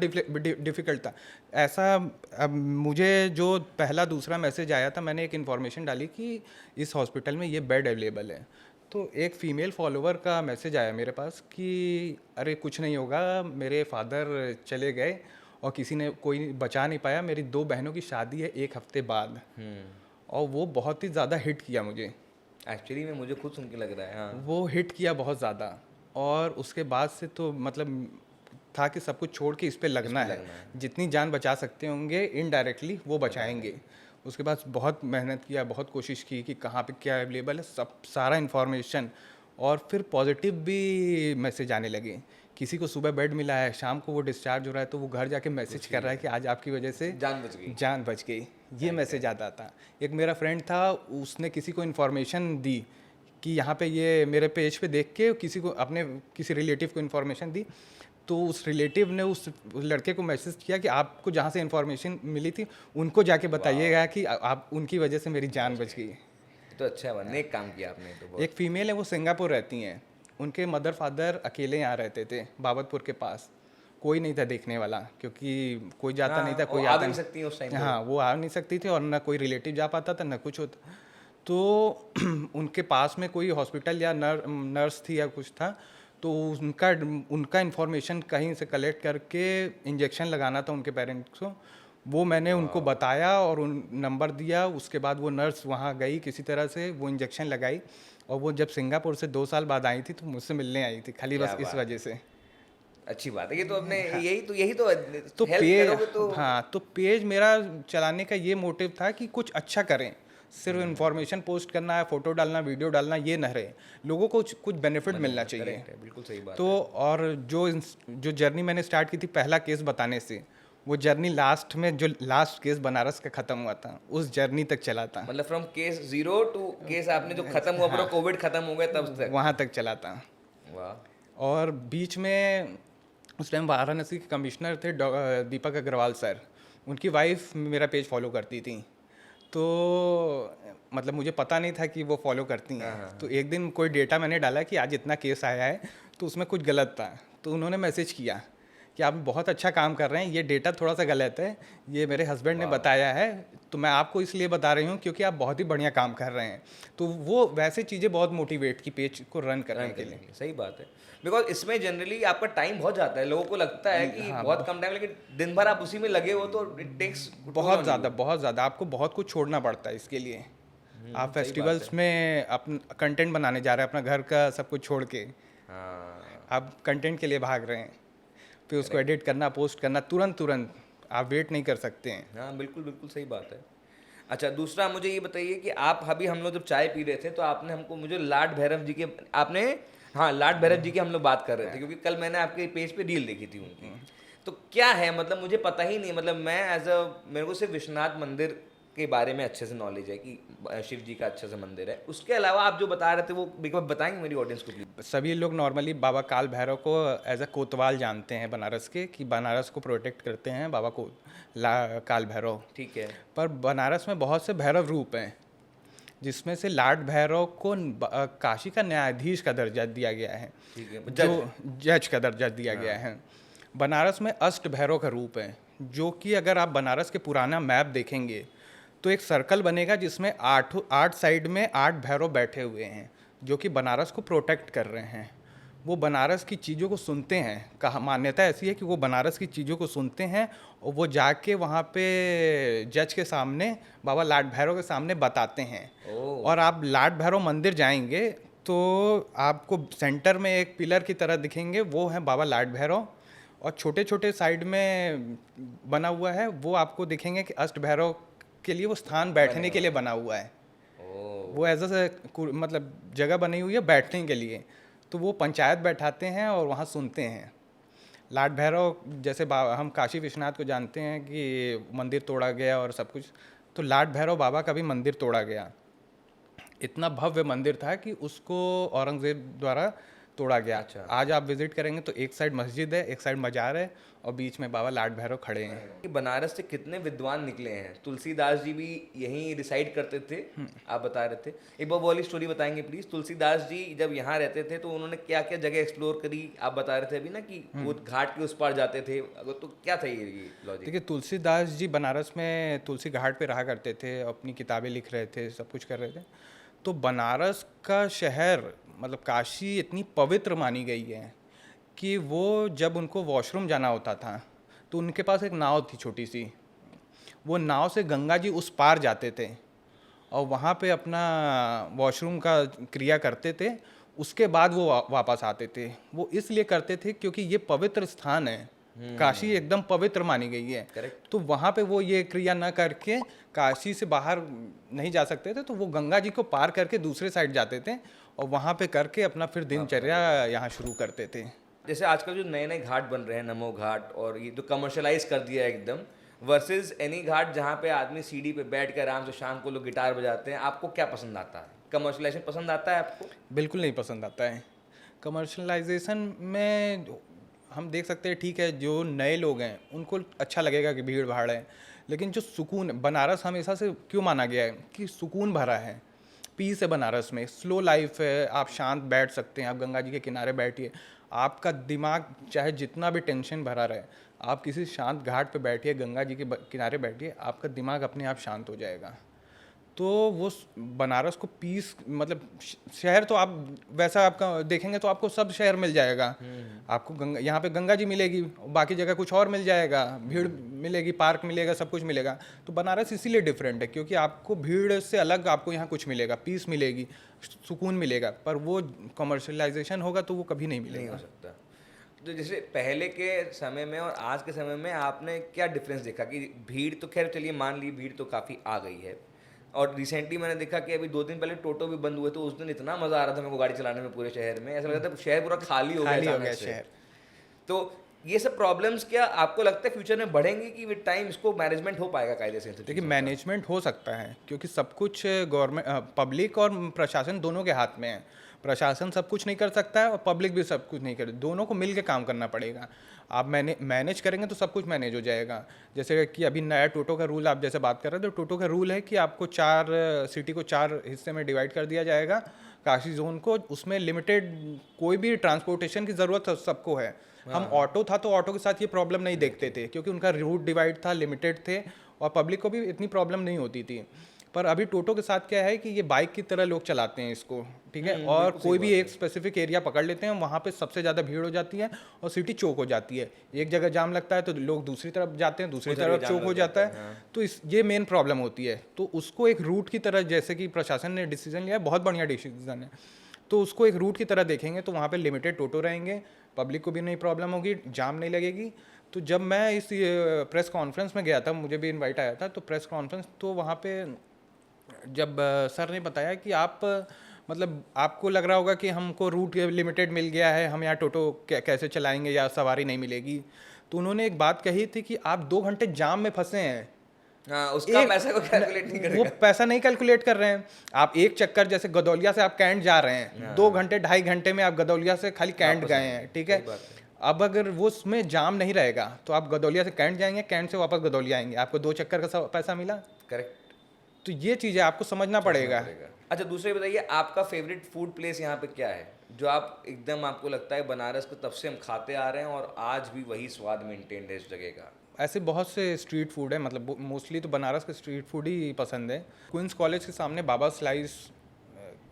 डिफिकल्ट था ऐसा। अब मुझे जो पहला दूसरा मैसेज आया था, मैंने एक इन्फॉर्मेशन डाली कि इस हॉस्पिटल में ये बेड अवेलेबल है, तो एक फ़ीमेल फॉलोवर का मैसेज आया मेरे पास कि अरे कुछ नहीं होगा, मेरे फादर चले गए और किसी ने कोई बचा नहीं पाया, मेरी 2 बहनों की शादी है 1 हफ्ते बाद। और वो बहुत ही ज़्यादा हिट किया मुझे, एक्चुअली में मुझे खुद सुन के लग रहा है। हाँ। वो हिट किया बहुत ज़्यादा। और उसके बाद से तो मतलब था कि सब कुछ छोड़ के इस पे लगना है, जितनी जान बचा सकते होंगे इनडायरेक्टली वो बचाएंगे। उसके बाद बहुत मेहनत किया, बहुत कोशिश की कि कहाँ पे क्या अवेलेबल है, सब सारा इन्फॉर्मेशन। और फिर पॉजिटिव भी मैसेज आने लगे, किसी को सुबह बेड मिला है, शाम को वो डिस्चार्ज हो रहा है तो वो घर जाके मैसेज कर रहा है कि आज आपकी वजह से जान बच गई, ये मैसेज आता था। एक मेरा फ्रेंड था, उसने किसी को इन्फॉर्मेशन दी कि यहाँ पे ये मेरे पेज पे देख के किसी को, अपने किसी रिलेटिव को इन्फॉर्मेशन दी, तो उस रिलेटिव ने उस लड़के को मैसेज किया कि आपको जहाँ से इन्फॉर्मेशन मिली थी उनको जाके बताइएगा कि आप, उनकी वजह से मेरी जान बच गई। तो अच्छा है, नेक काम किया आपने तो बहुत। एक फीमेल है, वो सिंगापुर रहती हैं, उनके मदर फादर अकेले यहाँ रहते थे बाबतपुर के पास, कोई नहीं था देखने वाला, क्योंकि कोई जाता नहीं था, कोई आता नहीं सकती उस टाइम। हाँ, वो आ नहीं सकती थी और ना कोई रिलेटिव जा पाता था, ना कुछ होता। तो उनके पास में कोई हॉस्पिटल या नर्स थी या कुछ था, तो उनका इन्फॉर्मेशन कहीं से कलेक्ट करके इंजेक्शन लगाना था उनके पेरेंट्स को, वो मैंने उनको बताया और उन नंबर दिया। उसके बाद वो नर्स वहाँ गई, किसी तरह से वो इंजेक्शन लगाई, और वो जब सिंगापुर से 2 साल बाद आई थी तो मुझसे मिलने आई थी, खाली बस इस वजह से। अच्छी बात है, ये तो अपने यही तो पेज, हाँ, तो पेज मेरा चलाने का ये मोटिव था कि कुछ अच्छा करें, सिर्फ इन्फॉर्मेशन पोस्ट करना है, फोटो डालना, वीडियो डालना, ये न रहे, लोगों को कुछ बेनिफिट मिलना चाहिए। बिल्कुल सही बात। तो और जो जर्नी मैंने स्टार्ट की थी पहला केस बताने से, वो जर्नी लास्ट में जो लास्ट केस बनारस का खत्म हुआ था, उस जर्नी तक चला था। मतलब फ्रॉम केस 0 टू केस आपने जो खत्म हुआ, पूरा कोविड खत्म हो गया तब तक, वहाँ तक चला था। वाह। और बीच में उस टाइम वाराणसी के कमिश्नर थे दीपक अग्रवाल सर, उनकी वाइफ मेरा पेज फॉलो करती थी, तो मतलब मुझे पता नहीं था कि वो फॉलो करती हैं। तो एक दिन कोई डेटा मैंने डाला कि आज इतना केस आया है, तो उसमें कुछ गलत था, तो उन्होंने मैसेज किया कि आप बहुत अच्छा काम कर रहे हैं, ये डेटा थोड़ा सा गलत है, ये मेरे हस्बैंड ने बताया है, तो मैं आपको इसलिए बता रही हूँ क्योंकि आप बहुत ही बढ़िया काम कर रहे हैं। तो वो वैसे चीज़ें बहुत मोटिवेट की पेज को रन करने के लिए। सही बात है, बिकॉज इसमें जनरली आपका टाइम बहुत जाता है, लोगों को लगता है कि बहुत कम टाइम, लेकिन दिन भर आप उसी में लगे हो तो इट टेक्स बहुत ज़्यादा आपको बहुत कुछ छोड़ना पड़ता है इसके लिए। आप सही बात फेस्टिवल्स है। में अपन कंटेंट बनाने जा रहे हैं, अपना घर का सब कुछ छोड़ के हाँ, आप कंटेंट के लिए भाग रहे हैं, फिर उसको करेक्ट। एडिट करना, पोस्ट करना, तुरंत तुरंत आप वेट नहीं कर सकते हैं। हाँ, बिल्कुल बिल्कुल सही बात है। अच्छा, दूसरा मुझे ये बताइए कि आप अभी हम लोग जब चाय पी रहे थे तो आपने हमको मुझे लाड भैरव जी के आपने हाँ, लाड भैरव जी की हम लोग बात कर रहे थे क्योंकि कल मैंने आपके पेज पे रील देखी थी उनकी। तो क्या है, मतलब मुझे पता ही नहीं, मतलब मैं एज अ मेरे को सिर्फ विश्वनाथ मंदिर के बारे में अच्छे से नॉलेज है कि शिव जी का अच्छे से मंदिर है। उसके अलावा आप जो बता रहे थे वो एक बार बताएंगे मेरी ऑडियंस को प्लीज? सभी लोग नॉर्मली बाबा काल भैरव को एज अ कोतवाल जानते हैं बनारस के, कि बनारस को प्रोटेक्ट करते हैं बाबा को काल भैरव। ठीक है। पर बनारस में बहुत से भैरव रूप हैं, जिसमें से लाड भैरव को काशी का न्यायाधीश का दर्जा दिया गया है, ठीक है, जो जज का दर्जा दिया गया हाँ। है। बनारस में अष्ट भैरव का रूप है, जो कि अगर आप बनारस के पुराना मैप देखेंगे तो एक सर्कल बनेगा जिसमें आठ साइड में 8 भैरव बैठे हुए हैं, जो कि बनारस को प्रोटेक्ट कर रहे हैं। वो बनारस की चीज़ों को सुनते हैं, कहा मान्यता ऐसी है कि वो बनारस की चीज़ों को सुनते हैं और वो जाके वहाँ पे जज के सामने, बाबा लाड भैरव के सामने बताते हैं। ओह। और आप लाड भैरव मंदिर जाएंगे तो आपको सेंटर में एक पिलर की तरह दिखेंगे, वो है बाबा लाड भैरव। और छोटे छोटे साइड में बना हुआ है, वो आपको दिखेंगे कि अष्ट भैरव के लिए वो स्थान बैठने के लिए बना हुआ है। ओह। वो एज अ मतलब जगह बनी हुई है बैठने के लिए, तो वो पंचायत बैठाते हैं और वहाँ सुनते हैं। लाड भैरव जैसे हम काशी विश्वनाथ को जानते हैं कि मंदिर तोड़ा गया और सब कुछ, तो लाड भैरव बाबा का भी मंदिर तोड़ा गया। इतना भव्य मंदिर था कि उसको औरंगजेब द्वारा तोड़ा गया। अच्छा। आज आप विजिट करेंगे तो एक साइड मस्जिद है, एक साइड मजार है, और बीच में बाबा लाड भैरव खड़े हैं। कि बनारस से कितने विद्वान निकले हैं। तुलसीदास जी भी यहीं रिसाइड करते थे, आप बता रहे थे। एक बार वो वाली स्टोरी बताएंगे प्लीज। तुलसीदास जी जब यहाँ रहते थे तो उन्होंने क्या क्या जगह एक्सप्लोर करी, आप बता रहे थे अभी ना कि वो घाट के उस पार जाते थे, अगर तो क्या था ये लॉजिक? देखिए, तुलसीदास जी बनारस में तुलसी घाट पे रहा करते थे, अपनी किताबें लिख रहे थे, सब कुछ कर रहे थे। तो बनारस का शहर मतलब काशी इतनी पवित्र मानी गई है कि वो जब उनको वॉशरूम जाना होता था तो उनके पास एक नाव थी छोटी सी, वो नाव से गंगा जी उस पार जाते थे और वहाँ पे अपना वॉशरूम का क्रिया करते थे। उसके बाद वो वापस आते थे। वो इसलिए करते थे क्योंकि ये पवित्र स्थान है, काशी एकदम पवित्र मानी गई है। करेक्ट। तो वहाँ पे वो ये क्रिया न करके काशी से बाहर नहीं जा सकते थे, तो वो गंगा जी को पार करके दूसरे साइड जाते थे और वहाँ पे करके अपना फिर दिनचर्या यहाँ शुरू करते थे। जैसे आजकल जो नए नए घाट बन रहे हैं, नमो घाट, और ये जो कमर्शलाइज कर दिया है एकदम, वर्सेस एनी घाट जहाँ पे आदमी सीढ़ी पे बैठ कर आराम से शाम को लोग गिटार बजाते हैं, आपको क्या पसंद आता है? कमर्शलाइजेशन पसंद आता है आपको? बिल्कुल नहीं पसंद आता है। कमर्शलाइजेशन में हम देख सकते हैं, ठीक है, जो नए लोग हैं उनको अच्छा लगेगा कि भीड़ भाड़ है, लेकिन जो सुकून, बनारस हमेशा से क्यों माना गया है कि सुकून भरा है, पीस है बनारस में, स्लो लाइफ है, आप शांत बैठ सकते हैं, आप गंगा जी के किनारे बैठिए, आपका दिमाग चाहे जितना भी टेंशन भरा रहे, आप किसी शांत घाट पे बैठिए, गंगा जी के किनारे बैठिए, आपका दिमाग अपने आप शांत हो जाएगा। तो वो बनारस को पीस मतलब शहर तो आप वैसा आपका देखेंगे तो आपको सब शहर मिल जाएगा। आपको गंगा, यहाँ पे गंगा जी मिलेगी, बाकी जगह कुछ और मिल जाएगा, भीड़ मिलेगी, पार्क मिलेगा, सब कुछ मिलेगा। तो बनारस इसीलिए डिफरेंट है क्योंकि आपको भीड़ से अलग आपको यहाँ कुछ मिलेगा, पीस मिलेगी, सुकून मिलेगा। पर वो कमर्शलाइजेशन होगा तो वो कभी नहीं नहीं मिलेगा। हो सकता। तो जैसे पहले के समय में और आज के समय में आपने क्या डिफरेंस देखा कि भीड़ तो खैर चलिए मान ली भीड़ तो काफ़ी आ गई है, और रिसेंटली मैंने देखा कि अभी 2 दिन पहले टोटो भी बंद हुए, तो उस दिन इतना मज़ा आ रहा था मेरे को गाड़ी चलाने में पूरे शहर में, ऐसा लग रहा था शहर पूरा खाली हो गया खाली हो अचानक गया से। शहर। तो ये सब प्रॉब्लम्स क्या आपको लगता है फ्यूचर में बढ़ेंगी कि विद टाइम इसको मैनेजमेंट हो पाएगा कायदे से इन सब देखिए, चीज़ों का? मैनेजमेंट हो सकता है क्योंकि सब कुछ गवर्नमेंट, पब्लिक और प्रशासन दोनों के हाथ में है। प्रशासन सब कुछ नहीं कर सकता है और पब्लिक भी सब कुछ नहीं कर, दोनों को मिल के काम करना पड़ेगा। आप मैनेज करेंगे तो सब कुछ मैनेज हो जाएगा। जैसे कि अभी नया टोटो का रूल आप जैसे बात कर रहे थे, तो टोटो का रूल है कि आपको सिटी को 4 हिस्से में डिवाइड कर दिया जाएगा, काशी जोन को। उसमें लिमिटेड कोई भी ट्रांसपोर्टेशन की ज़रूरत सबको है। हम ऑटो था तो ऑटो के साथ ये प्रॉब्लम नहीं देखते थे क्योंकि उनका रूट डिवाइड था, लिमिटेड थे और पब्लिक को भी इतनी प्रॉब्लम नहीं होती थी। पर अभी टोटो के साथ क्या है कि ये बाइक की तरह लोग चलाते हैं इसको, ठीक है, और कोई भी एक स्पेसिफिक एरिया पकड़ लेते हैं, वहाँ पे सबसे ज़्यादा भीड़ हो जाती है और सिटी चौक हो जाती है। एक जगह जाम लगता है तो लोग दूसरी तरफ जाते हैं, दूसरी तरफ चौक हो जाता है। तो ये मेन प्रॉब्लम होती है। तो उसको एक रूट की तरह, जैसे कि प्रशासन ने डिसीजन लिया है, बहुत बढ़िया डिसीजन है, तो उसको एक रूट की तरह देखेंगे तो वहाँ पे लिमिटेड टोटो रहेंगे, पब्लिक को भी नहीं प्रॉब्लम होगी, जाम नहीं लगेगी। तो जब मैं इस प्रेस कॉन्फ्रेंस में गया था, मुझे भी इनवाइट आया था, तो प्रेस कॉन्फ्रेंस, तो वहाँ पे जब सर ने बताया कि आप मतलब आपको लग रहा होगा कि हमको रूट लिमिटेड मिल गया है, हम यहाँ टोटो कैसे चलाएंगे या सवारी नहीं मिलेगी, तो उन्होंने एक बात कही थी कि आप 2 घंटे जाम में फंसे हैं, हाँ, उसका पैसा को कैलकुलेट नहीं करेगा। वो पैसा नहीं कैलकुलेट कर रहे हैं। आप एक चक्कर, जैसे गदौलिया से आप कैंट जा रहे हैं, 2 घंटे 2.5 घंटे में आप गदौलिया से खाली कैंट गए हैं, ठीक है। अब अगर वो उसमें जाम नहीं रहेगा तो आप गदौलिया से कैंट जाएंगे, कैंट से वापस गदौलिया आएंगे, आपको 2 चक्कर का पैसा मिला। करेक्ट। तो ये चीज़ें आपको समझना पड़ेगा। अच्छा, दूसरे बताइए, आपका फेवरेट फूड प्लेस यहाँ पे क्या है, जो आप एकदम आपको लगता है बनारस को तब से हम खाते आ रहे हैं और आज भी वही स्वाद मेंटेन्ड है इस जगह का? ऐसे बहुत से स्ट्रीट फूड है, मतलब मोस्टली तो बनारस के स्ट्रीट फूड ही पसंद है। क्वींस कॉलेज के सामने बाबा स्लाइस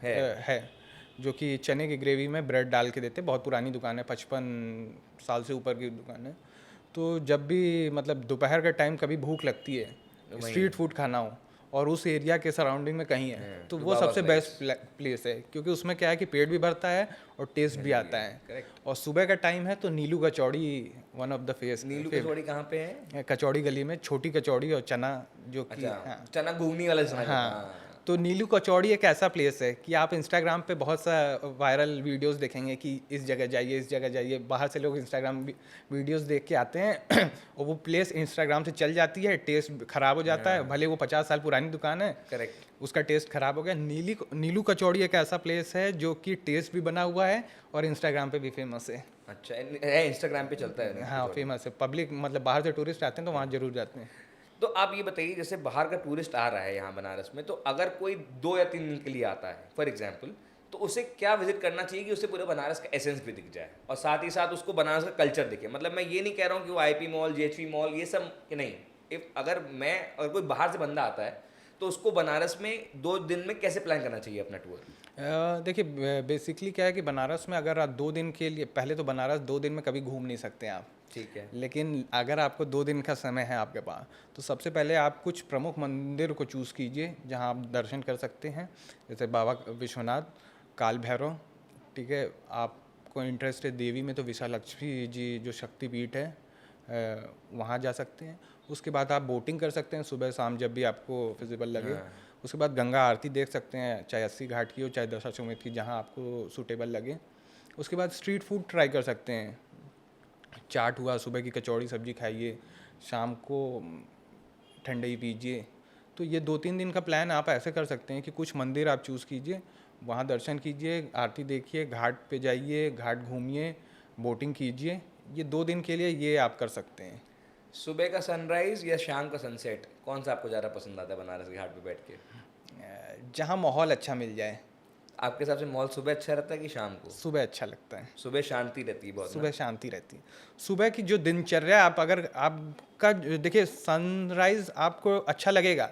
है जो कि चने की ग्रेवी में ब्रेड डाल के देते, बहुत पुरानी दुकान है, 55 साल से ऊपर की दुकान है। तो जब भी मतलब दोपहर का टाइम कभी भूख लगती है, स्ट्रीट फूड खाना हो और उस एरिया के सराउंडिंग में कहीं है, तो वो सबसे बेस्ट प्लेस है, क्योंकि उसमें क्या है कि पेट भी भरता है और टेस्ट भी आता है। और सुबह का टाइम है तो नीलू कचौड़ी वन ऑफ द फेस। नीलू कचौड़ी कहाँ पे है? कचौड़ी गली में, छोटी कचौड़ी और चना, जो कि चना घूगनी वाला चना। हाँ, तो नीलू कचौड़ी एक ऐसा प्लेस है कि आप इंस्टाग्राम पे बहुत सा वायरल वीडियोस देखेंगे कि इस जगह जाइए, इस जगह जाइए। बाहर से लोग इंस्टाग्राम वीडियोस देख के आते हैं और वो प्लेस इंस्टाग्राम से चल जाती है, टेस्ट खराब हो जाता है, भले वो 50 साल पुरानी दुकान है। करेक्ट। उसका टेस्ट खराब हो गया। नीलू कचौड़ी एक ऐसा प्लेस है जो कि टेस्ट भी बना हुआ है और इंस्टाग्राम पे भी फेमस है। अच्छा है, इंस्टाग्राम पे चलता है? हाँ, फेमस है। पब्लिक मतलब बाहर से टूरिस्ट आते हैं तो वहाँ जरूर जाते हैं। तो आप ये बताइए, जैसे बाहर का टूरिस्ट आ रहा है यहाँ बनारस में, तो अगर कोई 2 या 3 दिन के लिए आता है फॉर एग्जाम्पल, तो उसे क्या विजिट करना चाहिए कि उसे पूरे बनारस का एसेंस भी दिख जाए और साथ ही साथ उसको बनारस का कल्चर दिखे? मतलब मैं ये नहीं कह रहा हूँ कि वो आईपी मॉल, जेएचवी मॉल, ये सब कि नहीं। अगर कोई बाहर से बंदा आता है तो उसको बनारस में 2 दिन में कैसे प्लान करना चाहिए अपना टूर? देखिए, बेसिकली क्या है कि बनारस में अगर आप 2 दिन के लिए, पहले तो बनारस 2 दिन में कभी घूम नहीं सकते आप, ठीक है। लेकिन अगर आपको 2 दिन का समय है आपके पास, तो सबसे पहले आप कुछ प्रमुख मंदिर को चूज़ कीजिए जहां आप दर्शन कर सकते हैं, जैसे बाबा विश्वनाथ, काल भैरव, ठीक है। आपको इंटरेस्ट है देवी में तो विशालक्ष्मी जी जो शक्तिपीठ है, वहाँ जा सकते हैं। उसके बाद आप बोटिंग कर सकते हैं सुबह शाम जब भी आपको फिजिबल लगे। उसके बाद गंगा आरती देख सकते हैं, चाहे 80 घाट की हो चाहे दशाश्वमेध की, जहाँ आपको सूटेबल लगे। उसके बाद स्ट्रीट फूड ट्राई कर सकते हैं, चाट हुआ, सुबह की कचौड़ी सब्जी खाइए, शाम को ठंडाई पीजिए। तो ये 2-3 दिन का प्लान आप ऐसे कर सकते हैं कि कुछ मंदिर आप चूज़ कीजिए, वहाँ दर्शन कीजिए, आरती देखिए, घाट पे जाइए, घाट घूमिए, बोटिंग कीजिए। ये 2 दिन के लिए ये आप कर सकते हैं। सुबह का सनराइज या शाम का सनसेट, कौन सा आपको ज़्यादा पसंद आता है बनारस के घाट पे बैठ के? जहाँ माहौल अच्छा मिल जाए। आपके हिसाब से मॉल सुबह अच्छा रहता है कि शाम को? सुबह अच्छा लगता है। सुबह शांति रहती है बहुत। सुबह शांति रहती है। सुबह की जो दिनचर्या, आप अगर आपका देखिए सनराइज आपको अच्छा लगेगा,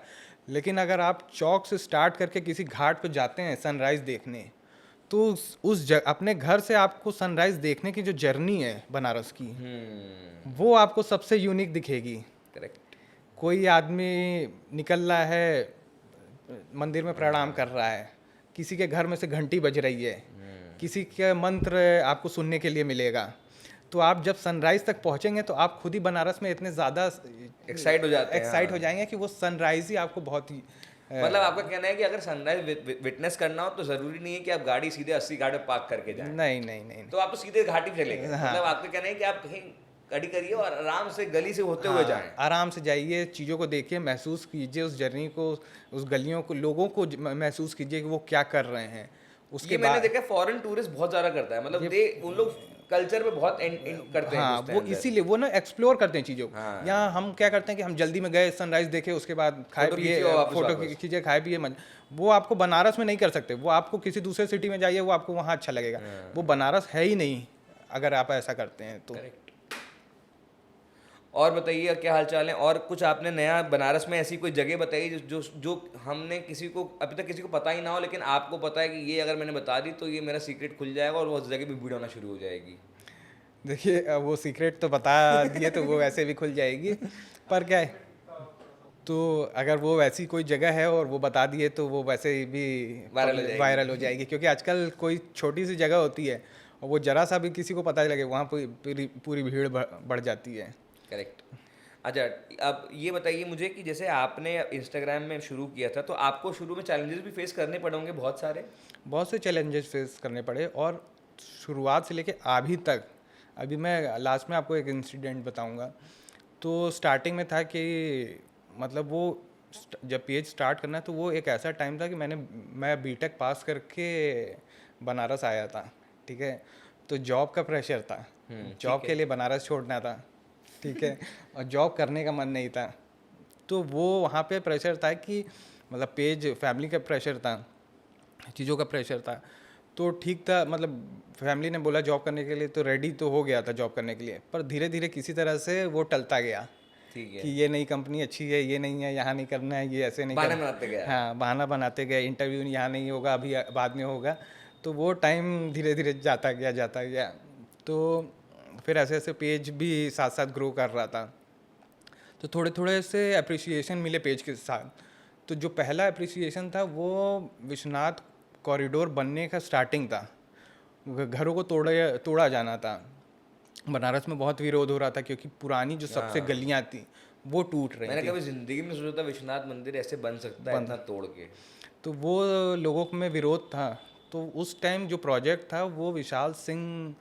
लेकिन अगर आप चौक से स्टार्ट करके किसी घाट पर जाते हैं सनराइज देखने, तो अपने घर से आपको सनराइज देखने की जो जर्नी है बनारस की, वो आपको सबसे यूनिक दिखेगी। करेक्ट। कोई आदमी निकल रहा है, मंदिर में प्रणाम कर रहा है, किसी के घर में से घंटी बज रही है, किसी के मंत्र आपको सुनने के लिए मिलेगा। तो आप जब सनराइज तक पहुंचेंगे तो आप खुद ही बनारस में इतने ज़्यादा एक्साइट हो जाएंगे कि वो सनराइज ही आपको बहुत ही मतलब आपका कहना है कि अगर सनराइज विटनेस करना हो तो जरूरी नहीं है कि आप गाड़ी सीधे 80 घाट पे पार्क करके जाएं। नहीं। तो आप तो सीधे घाटी पे चलेंगे। मतलब आपका कहना है कि आप कहीं गाड़ी करिए और आराम से गली से होते हुए जाएं। आराम से जाइए, चीज़ों को देखिए, महसूस कीजिए उस जर्नी को, उस गलियों को, लोगों को महसूस कीजिए कि वो क्या कर रहे हैं। उसके बाद मैंने देखा फॉरेन टूरिस्ट बहुत ज़्यादा करता है, मतलब उन लोग कल्चर पे बहुत करते हैं। हाँ, वो इसीलिए वो ना एक्सप्लोर करते हैं चीज़ों को। यहाँ हम क्या करते हैं कि हम जल्दी में गए, सनराइज देखे, उसके बाद खाए पिए, फोटो खींचे, खाए पिए, वो आपको बनारस में नहीं कर सकते। वो आपको किसी दूसरे सिटी में जाइए, वो आपको वहाँ अच्छा लगेगा। वो बनारस है ही नहीं अगर आप ऐसा करते हैं तो। और बताइए क्या हाल चाल है, और कुछ आपने नया बनारस में ऐसी कोई जगह बताई जो जो हमने किसी को अभी तक किसी को पता ही ना हो, लेकिन आपको पता है कि ये अगर मैंने बता दी तो ये मेरा सीक्रेट खुल जाएगा और वो उस जगह भी भीड़ होना शुरू हो जाएगी। देखिए वो सीक्रेट तो बता दिए तो वो वैसे भी खुल जाएगी, पर क्या है, तो अगर वो वैसी कोई जगह है और वो बता दिए तो वो वैसे भी वायरल हो जाएगी। वायरल हो जाएगी, क्योंकि आजकल कोई छोटी सी जगह होती है और वो जरा सा भी किसी को पता लगे वहाँ पूरी पूरी भीड़ बढ़ जाती है। करेक्ट। अच्छा, अब ये बताइए मुझे कि जैसे आपने इंस्टाग्राम में शुरू किया था तो आपको शुरू में चैलेंजेस भी फेस करने पड़े होंगे बहुत सारे। बहुत से चैलेंजेस फेस करने पड़े, और शुरुआत से लेके अभी तक, अभी मैं लास्ट में आपको एक इंसिडेंट बताऊंगा। तो स्टार्टिंग में था कि मतलब वो जब पेज स्टार्ट करना तो वो एक ऐसा टाइम था कि मैं बीटेक पास करके बनारस आया था, ठीक है। तो जॉब का प्रेशर था, जॉब ठीक के है। लिए बनारस छोड़ना था, ठीक है। और जॉब करने का मन नहीं था, तो वो वहाँ पे प्रेशर था कि मतलब पेज फैमिली का प्रेशर था, चीज़ों का प्रेशर था। तो ठीक था, मतलब फैमिली ने बोला जॉब करने के लिए, तो रेडी तो हो गया था जॉब करने के लिए, पर धीरे धीरे किसी तरह से वो टलता गया ठीक कि है। ये नई कंपनी अच्छी है, ये नहीं है, यहाँ नहीं करना है, ये ऐसे नहीं बहाने करना। बनाते गया। हाँ, बहाना बनाते गए, इंटरव्यू यहाँ नहीं होगा, अभी बाद में होगा। तो वो टाइम धीरे धीरे जाता गया। तो फिर ऐसे ऐसे पेज भी साथ साथ ग्रो कर रहा था, तो थोड़े थोड़े से अप्रिसिएशन मिले पेज के साथ। तो जो पहला अप्रिसिएशन था वो विश्वनाथ कॉरिडोर बनने का स्टार्टिंग था, घरों को तोड़ा जाना था। बनारस में बहुत विरोध हो रहा था क्योंकि पुरानी जो सबसे हाँ। गलियां थी वो टूट रही मैंने थी, कभी जिंदगी में सोचा था विश्वनाथ मंदिर ऐसे बन सकता है बंद। इतना तोड़ के। तो वो लोगों में विरोध था। तो उस टाइम जो प्रोजेक्ट था वो विशाल सिंह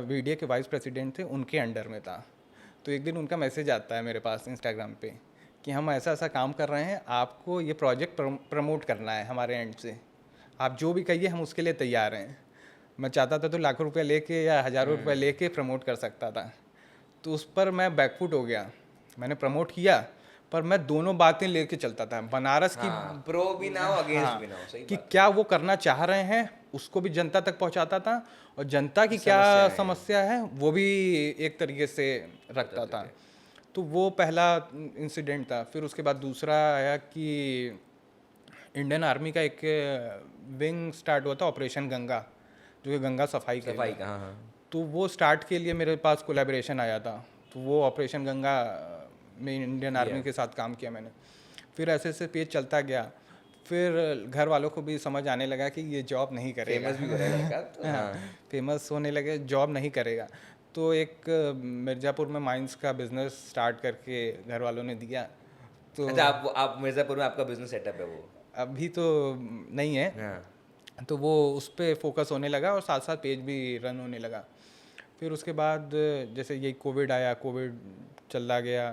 वीडियो के वाइस प्रेसिडेंट थे, उनके अंडर में था। तो एक दिन उनका मैसेज आता है मेरे पास इंस्टाग्राम पे कि हम ऐसा ऐसा काम कर रहे हैं, आपको ये प्रोजेक्ट प्रमोट करना है हमारे एंड से, आप जो भी कहिए हम उसके लिए तैयार हैं। मैं चाहता था तो लाखों रुपए लेके या हज़ारों रुपए लेके प्रमोट कर सकता था। तो उस पर मैं बैकफुट हो गया, मैंने प्रमोट किया, पर मैं दोनों बातें लेके चलता था, बनारस की। हाँ, प्रो भी ना हो अगेंस्ट हाँ, भी ना हो, सही कि बात क्या वो करना चाह रहे हैं उसको भी जनता तक पहुंचाता था, और जनता की क्या समस्याएं हैं। समस्या है वो भी एक तरीके से रखता बताते था। थे। तो वो पहला इंसिडेंट था। फिर उसके बाद दूसरा आया कि इंडियन आर्मी का एक विंग स्टार्ट हुआ था, ऑपरेशन गंगा, जो कि गंगा सफाई के सफाई लिए। का, हाँ हाँ। तो वो स्टार्ट के लिए मेरे पास कोलैबोरेशन आया था। तो वो ऑपरेशन गंगा में इंडियन किया। आर्मी के साथ काम किया मैंने। फिर ऐसे ऐसे पेज चलता गया। फिर घर वालों को भी समझ आने लगा कि ये जॉब नहीं करेगा, फेमस भी हो रहा है लड़का तो हाँ। फेमस होने लगे, जॉब नहीं करेगा। तो एक मिर्ज़ापुर में माइंस का बिजनेस स्टार्ट करके घर वालों ने दिया। तो अच्छा, आप मिर्जापुर में आपका बिजनेस सेटअप है वो। अभी तो नहीं है, हाँ। तो वो उस पर फोकस होने लगा और साथ साथ पेज भी रन होने लगा। फिर उसके बाद जैसे यही कोविड आया, कोविड चलता गया,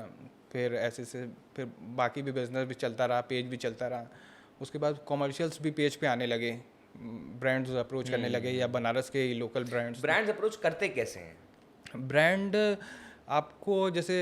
फिर ऐसे से फिर बाकी भी बिजनेस भी चलता रहा, पेज भी चलता रहा। उसके बाद कॉमर्शियल्स भी पेज पे आने लगे, ब्रांड्स अप्रोच करने लगे, या बनारस के लोकल ब्रांड्स। ब्रांड्स अप्रोच करते कैसे हैं? ब्रांड आपको जैसे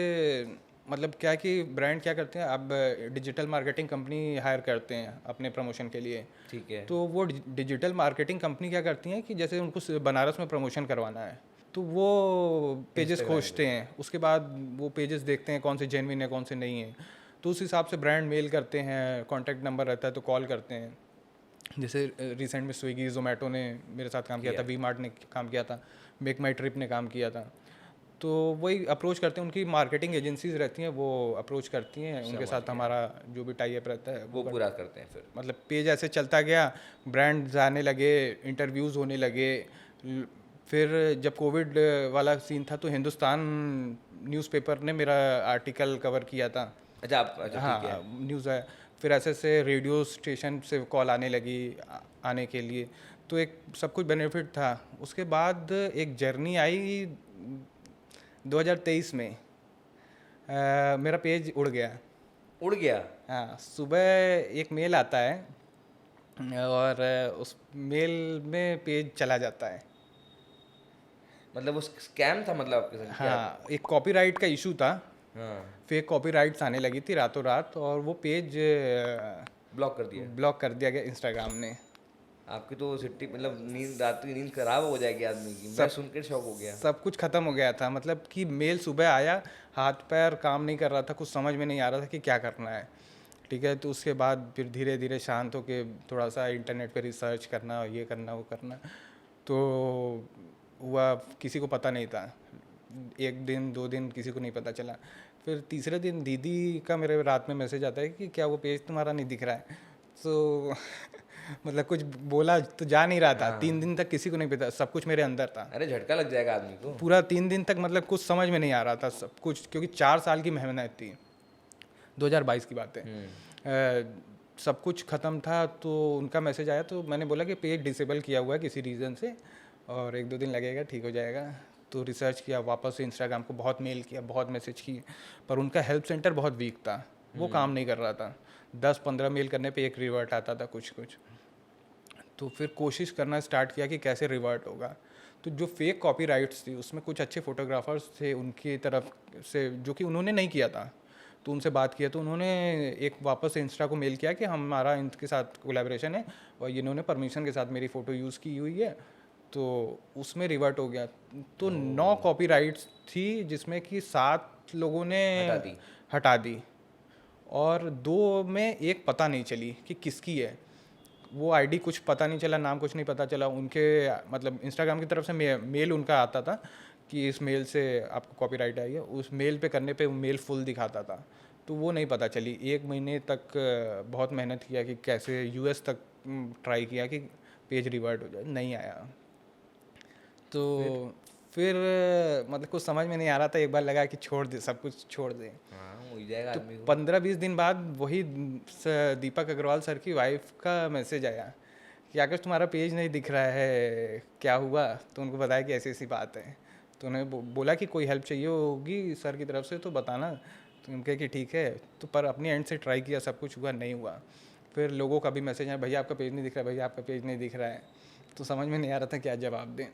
मतलब क्या है कि ब्रांड क्या करते हैं, आप डिजिटल मार्केटिंग कंपनी हायर करते हैं अपने प्रमोशन के लिए। ठीक है। तो वो डिजिटल मार्केटिंग कंपनी क्या करती हैं कि जैसे उनको बनारस में प्रमोशन करवाना है, तो वो पेजेस Instagram खोजते हैं। उसके बाद वो पेजेस देखते हैं कौन से जेन्युइन है कौन से नहीं है, तो उस हिसाब से ब्रांड मेल करते हैं, कॉन्टैक्ट नंबर रहता है तो कॉल करते हैं। जैसे रिसेंट में स्विगी जोमेटो ने मेरे साथ काम किया था, वी मार्ट ने काम किया था, मेक माई ट्रिप ने काम किया था। तो वही अप्रोच करते हैं, उनकी मार्केटिंग एजेंसीज रहती हैं, वो अप्रोच करती हैं, उनके साथ हमारा जो भी टाई अप रहता है वो पूरा करते हैं फिर। मतलब पेज ऐसे चलता गया, ब्रांड्स आने लगे, इंटरव्यूज़ होने लगे। फिर जब कोविड वाला सीन था तो हिंदुस्तान न्यूज़पेपर ने मेरा आर्टिकल कवर किया था। अच्छा, आप अच्छा ठीक है। हाँ, न्यूज़ है। फिर ऐसे से रेडियो स्टेशन से कॉल आने लगी आने के लिए, तो एक सब कुछ बेनिफिट था। उसके बाद एक जर्नी आई 2023 में, मेरा पेज उड़ गया। उड़ गया। हाँ, सुबह एक मेल आता है और उस मेल में पेज चला जाता है। मतलब वो स्कैम था मतलब आपके साथ क्या? हाँ, एक कॉपीराइट का इशू था, हाँ। फेक कॉपीराइट्स आने लगी थी रातों रात, और वो पेज ब्लॉक कर दिया। ब्लॉक कर दिया गया इंस्टाग्राम ने। आपकी तो सिट्टी मतलब नींद, रात की नींद खराब हो जाएगी आदमी की। मैं सुन के शॉक हो गया। सब कुछ ख़त्म हो गया था, मतलब कि मेल सुबह आया, हाथ पैर काम नहीं कर रहा था, कुछ समझ में नहीं आ रहा था कि क्या करना है। ठीक है, तो उसके बाद फिर धीरे धीरे शांत होके थोड़ा सा इंटरनेट पे रिसर्च करना, ये करना वो करना, तो हुआ, किसी को पता नहीं था। एक दिन 2 दिन किसी को नहीं पता चला। फिर तीसरे दिन दीदी का मेरे रात में मैसेज आता है कि क्या वो पेज तुम्हारा नहीं दिख रहा है। तो मतलब कुछ बोला तो जा नहीं रहा था। 3 दिन तक किसी को नहीं पता, सब कुछ मेरे अंदर था। अरे झटका लग जाएगा आदमी को। पूरा 3 दिन तक मतलब कुछ समझ में नहीं आ रहा था सब कुछ, क्योंकि 4 साल की मेहनत थी। 2022 की बात है। सब कुछ ख़त्म था, तो उनका मैसेज आया, तो मैंने बोला कि पेज डिसेबल किया हुआ है किसी रीज़न से, और 1-2 दिन लगेगा, ठीक हो जाएगा। तो रिसर्च किया, वापस से इंस्टाग्राम को बहुत मेल किया, बहुत मैसेज किए, पर उनका हेल्प सेंटर बहुत वीक था, वो काम नहीं कर रहा था। 10-15 मेल करने पे एक रिवर्ट आता था कुछ कुछ। तो फिर कोशिश करना स्टार्ट किया कि कैसे रिवर्ट होगा। तो जो फेक कॉपीराइट्स थी उसमें कुछ अच्छे फोटोग्राफर्स थे उनकी तरफ से, जो कि उन्होंने नहीं किया था, तो उनसे बात किया, तो उन्होंने एक वापस से इंस्टा को मेल किया कि हमारा इनके साथ कोलैबोरेशन है और इन्होंने परमिशन के साथ मेरी फ़ोटो यूज़ की हुई है, तो उसमें रिवर्ट हो गया। तो 9 कॉपीराइट्स थी जिसमें कि 7 लोगों ने हटा दी और 2 में एक पता नहीं चली कि किसकी है। वो आईडी कुछ पता नहीं चला, नाम कुछ नहीं पता चला। उनके मतलब इंस्टाग्राम की तरफ से मेल उनका आता था कि इस मेल से आपको कॉपीराइट आई है, उस मेल पे करने पे मेल फुल दिखाता था, तो वो नहीं पता चली। 1 महीने तक बहुत मेहनत किया कि कैसे यूएस तक ट्राई किया कि पेज रिवर्ट हो जाए, नहीं आया। तो फिर मतलब कुछ समझ में नहीं आ रहा था, एक बार लगा कि छोड़ दे, सब कुछ छोड़ दे। हाँ, हो ही जाएगा तो आदमी को। 15-20 दिन बाद वही दीपक अग्रवाल सर की वाइफ का मैसेज आया कि आकाश तुम्हारा पेज नहीं दिख रहा है, क्या हुआ। तो उनको बताया कि ऐसी ऐसी बात है। तो उन्हें बोला कि कोई हेल्प चाहिए होगी सर की तरफ से तो बताना। तो उनके कि ठीक है। तो पर अपने एंड से ट्राई किया, सब कुछ हुआ, नहीं हुआ। फिर लोगों का भी मैसेज आया, भैया आपका पेज नहीं दिख रहा है, भैया आपका पेज नहीं दिख रहा है। तो समझ में नहीं आ रहा था क्या जवाब दें।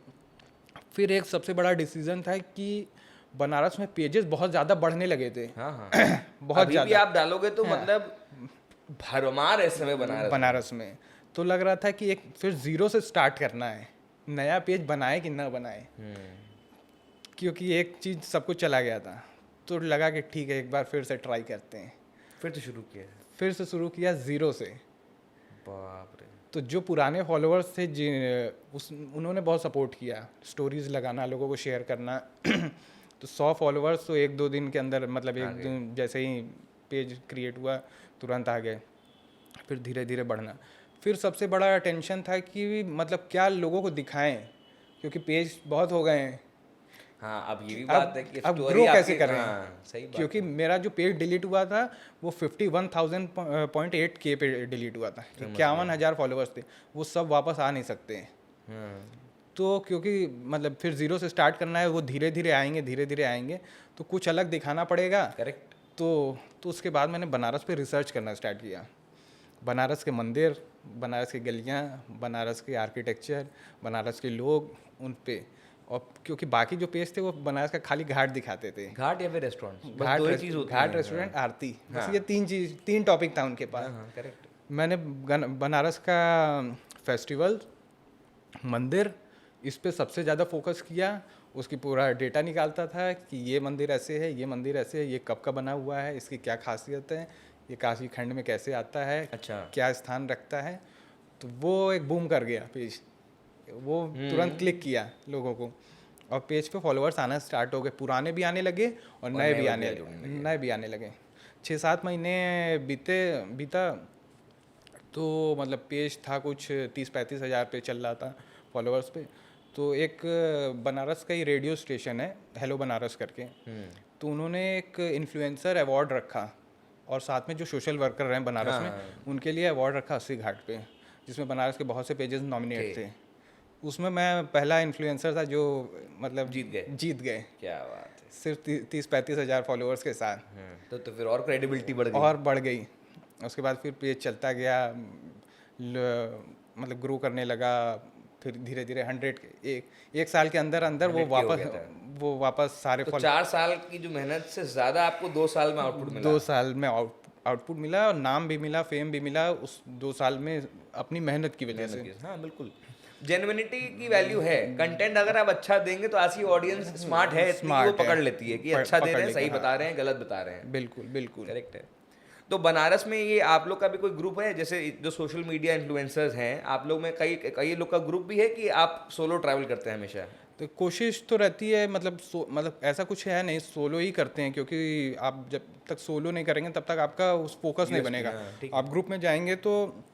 फिर एक सबसे बड़ा डिसीजन था कि बनारस में पेजेस बहुत ज़्यादा बढ़ने लगे थे। हाँ हाँ बहुत अभी भी ज़्यादा आप डालोगे तो मतलब भरमार है इस समय बनारस में। तो लग रहा था कि एक फिर ज़ीरो से स्टार्ट करना है, नया पेज बनाए कि ना बनाए, क्योंकि एक चीज़ सब कुछ चला गया था। तो लगा कि ठीक है एक बार फिर से ट्राई करते हैं। फिर तो शुरू किया। फिर से शुरू किया ज़ीरो से। बाप रे। तो जो पुराने फॉलोअर्स थे उन्होंने बहुत सपोर्ट किया, स्टोरीज लगाना, लोगों को शेयर करना। तो 100 फॉलोअर्स तो 1-2 दिन के अंदर, मतलब एक दिन जैसे ही पेज क्रिएट हुआ तुरंत आ गए। फिर धीरे धीरे बढ़ना। फिर सबसे बड़ा टेंशन था कि मतलब क्या लोगों को दिखाएं, क्योंकि पेज बहुत हो गए हैं। हाँ, अब ये भी बात है कि अब स्टोरी ग्रो कैसे आपकी- करें। हाँ, सही बात क्योंकि मेरा जो पेज डिलीट हुआ था वो 51,000.8K पे डिलीट हुआ था। 51,000 फॉलोअर्स थे, वो सब वापस आ नहीं सकते हैं। तो क्योंकि मतलब फिर ज़ीरो से स्टार्ट करना है, वो धीरे धीरे आएंगे, धीरे धीरे आएंगे, तो कुछ अलग दिखाना पड़ेगा। करेक्ट। तो उसके बाद मैंने बनारस पे रिसर्च करना स्टार्ट किया। बनारस के मंदिर, बनारस की गलियाँ, बनारस के आर्किटेक्चर, बनारस के लोग, उन पे। और क्योंकि बाकी जो पेज थे वो बनारस का खाली घाट दिखाते थे। घाट या फिर रेस्टोरेंट, बस घाट दो ही चीज होती घाट है। रेस्टोरेंट, हाँ। आरती, बस हाँ। ये 3 टॉपिक था उनके पास। हाँ, करेक्ट। मैंने बनारस का फेस्टिवल, मंदिर, इस पे सबसे ज़्यादा फोकस किया। उसकी पूरा डेटा निकालता था कि ये मंदिर ऐसे है, ये मंदिर ऐसे है, ये कब का बना हुआ है, इसकी क्या खासियत है, ये काशी खंड में कैसे आता है, अच्छा। क्या स्थान रखता है। तो वो एक बूम कर गया पेज, वो तुरंत क्लिक किया लोगों को, और पेज पे फॉलोअर्स आना स्टार्ट हो गए। पुराने भी आने लगे और नए भी आने लगे। 6-7 महीने बीता तो मतलब पेज था कुछ 30-35 हज़ार पे चल रहा था फॉलोअर्स पे। तो एक बनारस का ही रेडियो स्टेशन है, हेलो बनारस करके, तो उन्होंने एक इन्फ्लुएंसर अवार्ड रखा, और साथ में जो सोशल वर्कर हैं बनारस में, उनके लिए अवार्ड रखा 80 घाट पे, जिसमें बनारस के बहुत से पेजेस नॉमिनेट थे। उसमें मैं पहला इन्फ्लुएंसर था जो मतलब जीत गए। क्या बात है। सिर्फ 30-35 हज़ार फॉलोअर्स के साथ। तो फिर और क्रेडिबिलिटी बढ़ गई। और बढ़ गई। उसके बाद फिर पेज चलता गया, मतलब ग्रो करने लगा। फिर धीरे धीरे 100 एक साल के अंदर वो वापस सारे तो 4 साल की जो मेहनत से ज़्यादा आपको 2 साल में आउटपुट मिला। 2 साल में आउटपुट मिला, और नाम भी मिला, फेम भी मिला। उस 2 साल में अपनी मेहनत की वजह से। हाँ बिल्कुल, जेन्युइनिटी की वैल्यू है। कंटेंट अगर आप अच्छा देंगे तो आज की ऑडियंस स्मार्ट है इतनी कि वो स्मार्ट है, पकड़ लेती है कि अच्छा दे पकड़ रहे हैं, लेके, सही हाँ, बता रहे हैं, गलत बता रहे हैं। बिल्कुल बिल्कुल। करेक्ट है। तो बनारस में ये आप लोग का भी कोई ग्रुप है, जैसे जो सोशल मीडिया इन्फ्लुएंसर्स हैं आप लोग में कई कई लोग का ग्रुप भी है कि आप सोलो ट्रैवल करते हैं हमेशा? तो कोशिश तो रहती है, मतलब मतलब ऐसा कुछ है नहीं, सोलो ही करते हैं, क्योंकि आप जब तक सोलो नहीं करेंगे तब तक आपका उस फोकस नहीं USP, बनेगा। हाँ, ठीक है। आप ग्रुप में जाएंगे तो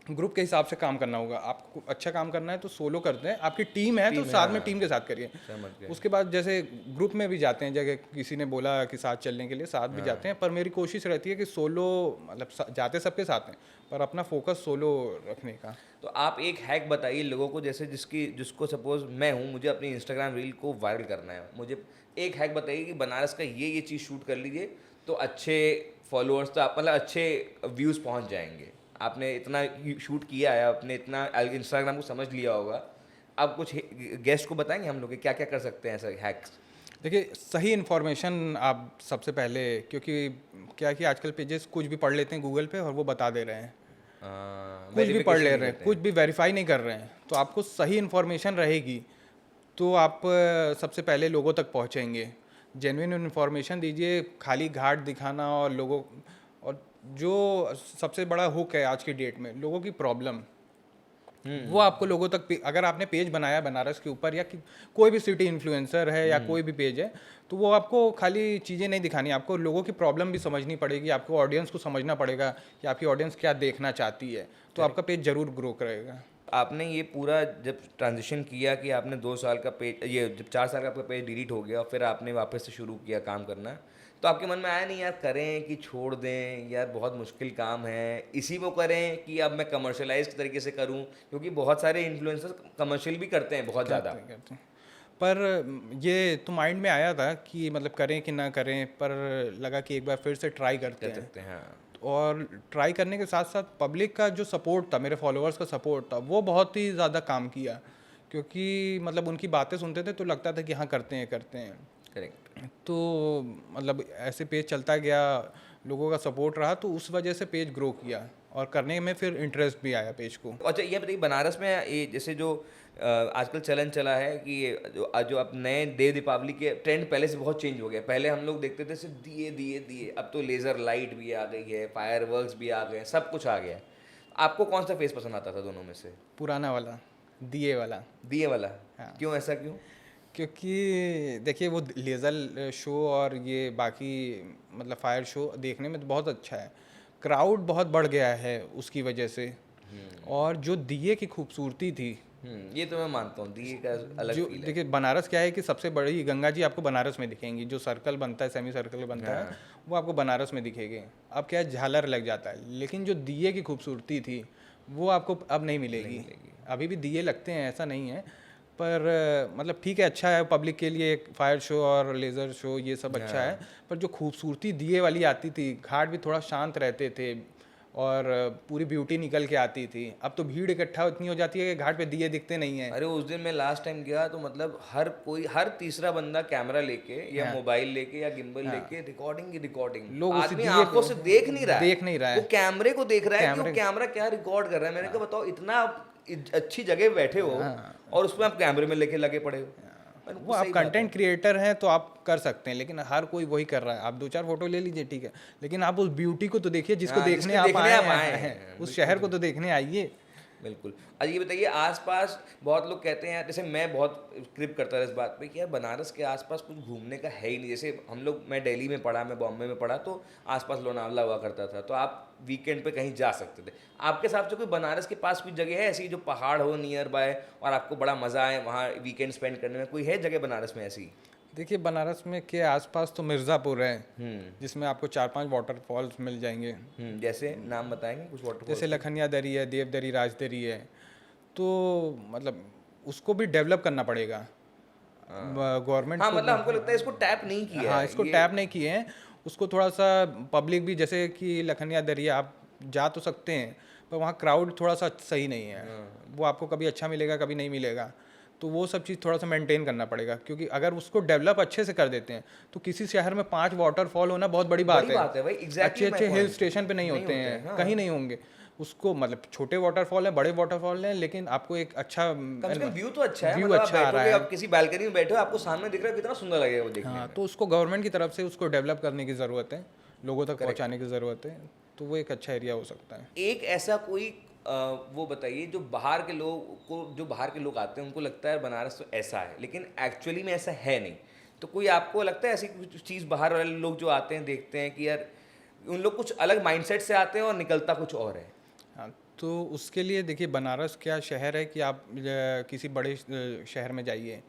ग्रुप के हिसाब से काम करना होगा। आपको अच्छा काम करना है तो सोलो करते हैं, आपकी टीम है तो टीम है, साथ में हाँ, टीम के साथ करिए। समझ गए। उसके बाद जैसे ग्रुप में भी जाते हैं, जगह किसी ने बोला कि साथ चलने के लिए साथ भी जाते हैं, पर मेरी कोशिश रहती है कि सोलो, मतलब जाते सबके साथ हैं पर अपना फोकस सोलो रखने का। तो आप एक हैक बताइए लोगों को, जैसे जिसको सपोज मैं हूँ, मुझे अपनी इंस्टाग्राम रील को वायरल करना है, मुझे एक हैक बताइए कि बनारस का ये चीज़ शूट कर लीजिए तो अच्छे फॉलोअर्स, तो आप मतलब अच्छे व्यूज़ पहुँच जाएंगे। आपने इतना शूट किया है, आपने इतना इंस्टाग्राम को समझ लिया होगा, आप कुछ गेस्ट को बताएंगे हम लोग कि क्या क्या कर सकते हैं ऐसे हैक्स? देखिए, सही इन्फॉर्मेशन आप सबसे पहले, क्योंकि क्या है कि आजकल पेजेस कुछ भी पढ़ लेते हैं गूगल पे और वो बता दे रहे हैं, कुछ भी पढ़ ले रहे हैं, कुछ भी वेरीफाई नहीं कर रहे हैं। तो आपको सही इन्फॉर्मेशन रहेगी तो आप सबसे पहले लोगों तक पहुंचेंगे। जेन्युइन इन्फॉर्मेशन दीजिए, खाली घाट दिखाना और लोगों, और जो सबसे बड़ा हुक है आज की डेट में, लोगों की प्रॉब्लम, वो आपको लोगों तक अगर आपने पेज बनाया बनारस के ऊपर, या कोई भी सिटी इन्फ्लुएंसर है या कोई भी पेज है, तो वो आपको खाली चीज़ें नहीं दिखानी, आपको लोगों की प्रॉब्लम भी समझनी पड़ेगी, आपको ऑडियंस को समझना पड़ेगा कि आपकी ऑडियंस क्या देखना चाहती है, तो आपका पेज जरूर ग्रो करेगा। आपने ये पूरा जब ट्रांजिशन किया कि आपने 2 साल का पेज, ये जब 4 साल का आपका पेज डिलीट हो गया और फिर आपने वापस से शुरू किया काम करना, तो आपके मन में आया नहीं यार करें कि छोड़ दें, यार बहुत मुश्किल काम है, इसी को करें कि अब मैं कमर्शलाइज तरीके से करूं, क्योंकि बहुत सारे इन्फ्लुएंसर्स कमर्शियल भी करते हैं बहुत ज़्यादा। करते हैं। पर ये तो माइंड में आया था कि मतलब करें कि ना करें, पर लगा कि एक बार फिर से ट्राई करते कर हैं। सकते हैं, हाँ। और ट्राई करने के साथ साथ पब्लिक का जो सपोर्ट था, मेरे फॉलोअर्स का सपोर्ट था, वो बहुत ही ज़्यादा काम किया, क्योंकि मतलब उनकी बातें सुनते थे तो लगता था कि हाँ करते हैं करते हैं। करेक्ट। तो मतलब ऐसे पेज चलता गया, लोगों का सपोर्ट रहा, तो उस वजह से पेज ग्रो किया और करने में फिर इंटरेस्ट भी आया पेज को। अच्छा ये बताइए, बनारस में ये जैसे जो आजकल चलन चला है कि जो अब नए देव दीपावली के ट्रेंड पहले से बहुत चेंज हो गया। पहले हम लोग देखते थे सिर्फ दिए दिए दिए, अब तो लेज़र लाइट भी आ गई है, फायरवर्क्स भी आ गए हैं, सब कुछ आ गया है। आपको कौन सा फेस पसंद आता था दोनों में से? पुराना वाला, दिए वाला। दिए वाला? हाँ। क्यों, ऐसा क्यों? क्योंकि देखिए, वो लेज़र शो और ये बाकी मतलब फायर शो देखने में तो बहुत अच्छा है, क्राउड बहुत बढ़ गया है उसकी वजह से। और जो दिए की खूबसूरती थी, ये तो मैं मानता हूँ, दिए का अलग जो फील है। देखिए बनारस क्या है कि सबसे बड़ी गंगा जी आपको बनारस में दिखेंगी, जो सर्कल बनता है, सेमी सर्कल बनता है, वो आपको बनारस में दिखेगी। अब क्या है, झालर लग जाता है, लेकिन जो दिए की खूबसूरती थी वो आपको अब नहीं मिलेगी। अभी भी दिए लगते हैं, ऐसा नहीं है, पर मतलब ठीक है, अच्छा है पब्लिक के लिए फायर शो और लेज़र शो, ये सब अच्छा है। पर जो खूबसूरती दिए वाली आती थी, घाट भी थोड़ा शांत रहते थे और पूरी ब्यूटी निकल के आती थी। अब तो भीड़ इकट्ठा इतनी हो जाती है कि घाट पे दिए दिखते नहीं हैं। अरे उस दिन मैं लास्ट टाइम गया तो मतलब हर तीसरा बंदा कैमरा लेके या मोबाइल लेके या गिम्बल लेके रिकॉर्डिंग की रिकॉर्डिंग। लोग उस आदमी दिए आंखों से देख नहीं रहा है, देख नहीं रहा है, वो कैमरे को देख रहा है कि वो कैमरे- कैमरा क्या रिकॉर्ड कर रहा है। मैंने कहा बताओ, इतना अच्छी जगह बैठे हो और उसमें आप कैमरे में लेके लगे पड़े हो। वो आप कंटेंट क्रिएटर हैं तो आप कर सकते हैं, लेकिन हर कोई वही कर रहा है। आप 2-4 फोटो ले लीजिए, ठीक है, लेकिन आप उस ब्यूटी को तो देखिए जिसको देखने आप आए हैं, उस शहर को तो देखने आइए। बिल्कुल। अच्छा ये बताइए, आसपास बहुत लोग कहते हैं, जैसे मैं बहुत क्रिप करता था इस बात पे कि यार बनारस के आसपास कुछ घूमने का है ही नहीं। जैसे हम लोग, मैं दिल्ली में पढ़ा, मैं बॉम्बे में पढ़ा, तो आसपास लोनावला हुआ करता था, तो आप वीकेंड पे कहीं जा सकते थे। आपके हिसाब से कोई बनारस के पास कोई जगह है ऐसी जो पहाड़ हो नियर बाय और आपको बड़ा मज़ा आए वहाँ वीकेंड स्पेंड करने में? कोई है जगह बनारस में ऐसी? देखिए, बनारस में के आसपास तो मिर्ज़ापुर है, जिसमें आपको 4-5 वाटरफॉल्स मिल जाएंगे। जैसे नाम बताएंगे कुछ वाटरफॉल? जैसे लखनिया दरी है, देवदरी, राजदरी है। तो मतलब उसको भी डेवलप करना पड़ेगा गवर्नमेंट हाँ, को। मतलब हमको लगता है इसको टैप नहीं किया हाँ, है इसको ये। टैप नहीं किए हैं। उसको थोड़ा सा पब्लिक भी, जैसे कि लखनिया दरिया आप जा तो सकते हैं, पर वहाँ क्राउड थोड़ा सा सही नहीं है। वो आपको कभी अच्छा मिलेगा, कभी नहीं मिलेगा। तो वो सब चीज़ थोड़ा सा मेंटेन करना पड़ेगा, क्योंकि अगर उसको डेवलप अच्छे से कर देते हैं तो किसी शहर में 5 वाटरफॉल होना बहुत बड़ी बात है भाई, एग्जैक्टली अच्छे हिल स्टेशन पे नहीं होते हैं, हाँ। कहीं नहीं होंगे। उसको मतलब छोटे वाटरफॉल हैं, बड़े वाटरफॉल हैं, लेकिन आपको एक अच्छा कम से कम व्यू तो अच्छा है, व्यू मतलब आप अच्छा आ रहा बैठोगे, है। आप किसी बालकनी में बैठे हो, आपको सामने दिख रहा है, कितना सुंदर लगेगा वो देखने हाँ, में। तो उसको गवर्नमेंट की तरफ से उसको डेवलप करने की ज़रूरत है, लोगों तक करेक्ट। पहुंचाने की ज़रूरत है, तो वो एक अच्छा एरिया हो सकता है। एक ऐसा कोई वो बताइए जो बाहर के लोग को, जो बाहर के लोग आते हैं उनको लगता है बनारस तो ऐसा है, लेकिन एक्चुअली में ऐसा है नहीं। तो कोई आपको लगता है ऐसी कुछ चीज़ बाहर वाले लोग जो आते हैं देखते हैं कि यार उन लोग कुछ अलग माइंडसेट से आते हैं और निकलता कुछ और है? हाँ, तो उसके लिए देखिए बनारस क्या शहर है कि आप किसी बड़े शहर में जाइए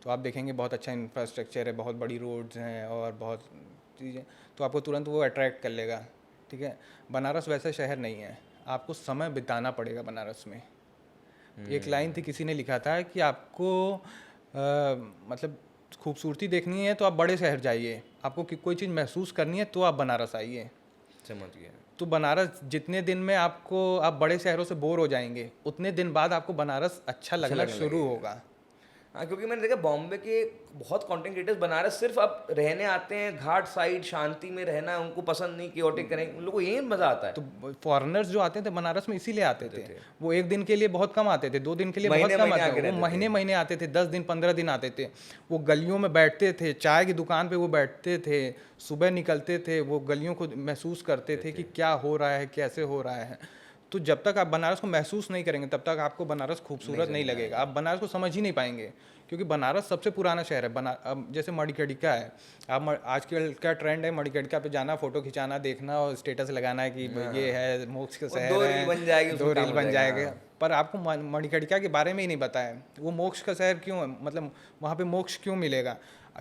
तो आप देखेंगे बहुत अच्छा इंफ्रास्ट्रक्चर है, बहुत बड़ी रोड्स हैं और बहुत चीज़ें, तो आपको तुरंत वो अट्रैक्ट कर लेगा। ठीक है, बनारस वैसा शहर नहीं है, आपको समय बिताना पड़ेगा बनारस में। एक लाइन थी, किसी ने लिखा था कि आपको मतलब खूबसूरती देखनी है तो आप बड़े शहर जाइए, आपको कोई चीज़ महसूस करनी है तो आप बनारस आइए। समझ गया। तो बनारस जितने दिन में आपको, आप बड़े शहरों से बोर हो जाएंगे, उतने दिन बाद आपको बनारस अच्छा लगना लगने शुरू लगेगा। होगा। हाँ, क्योंकि मैंने देखा बॉम्बे के बहुत कंटेंट क्रिएटर्स बनारस सिर्फ अब रहने आते हैं, घाट साइड शांति में रहना उनको पसंद नहीं, क्योटिक करें, उन लोगों को यही मजा आता है। तो फॉरेनर्स जो आते थे बनारस में इसीलिए आते थे, थे। वो एक दिन के लिए बहुत कम आते थे, 2 दिन के लिए बहुत महीने कम महीने आते आके थे, वो रहते महीने थे। महीने आते थे, 10 दिन 15 दिन आते थे। वो गलियों में बैठते थे, चाय की दुकान पे वो बैठते थे, सुबह निकलते थे, वो गलियों को महसूस करते थे कि क्या हो रहा है, कैसे हो रहा है। तो जब तक आप बनारस को महसूस नहीं करेंगे तब तक आपको बनारस खूबसूरत नहीं लगेगा, आप बनारस को समझ ही नहीं पाएंगे, क्योंकि बनारस सबसे पुराना शहर है। अब जैसे मणिकर्णिका है, आप आजकल का ट्रेंड है मणिकर्णिका पे जाना, फोटो खिंचाना, देखना और स्टेटस लगाना है कि ये है मोक्ष का वो शहर 2 है, रील बन जाएगी, उसमें 2 काम रील हो बन जाएगा, जाएगा। हाँ। पर आपको मणिकर्णिका के बारे में ही नहीं बताया वो मोक्ष का शहर क्यों है, मतलब वहाँ पे मोक्ष क्यों मिलेगा,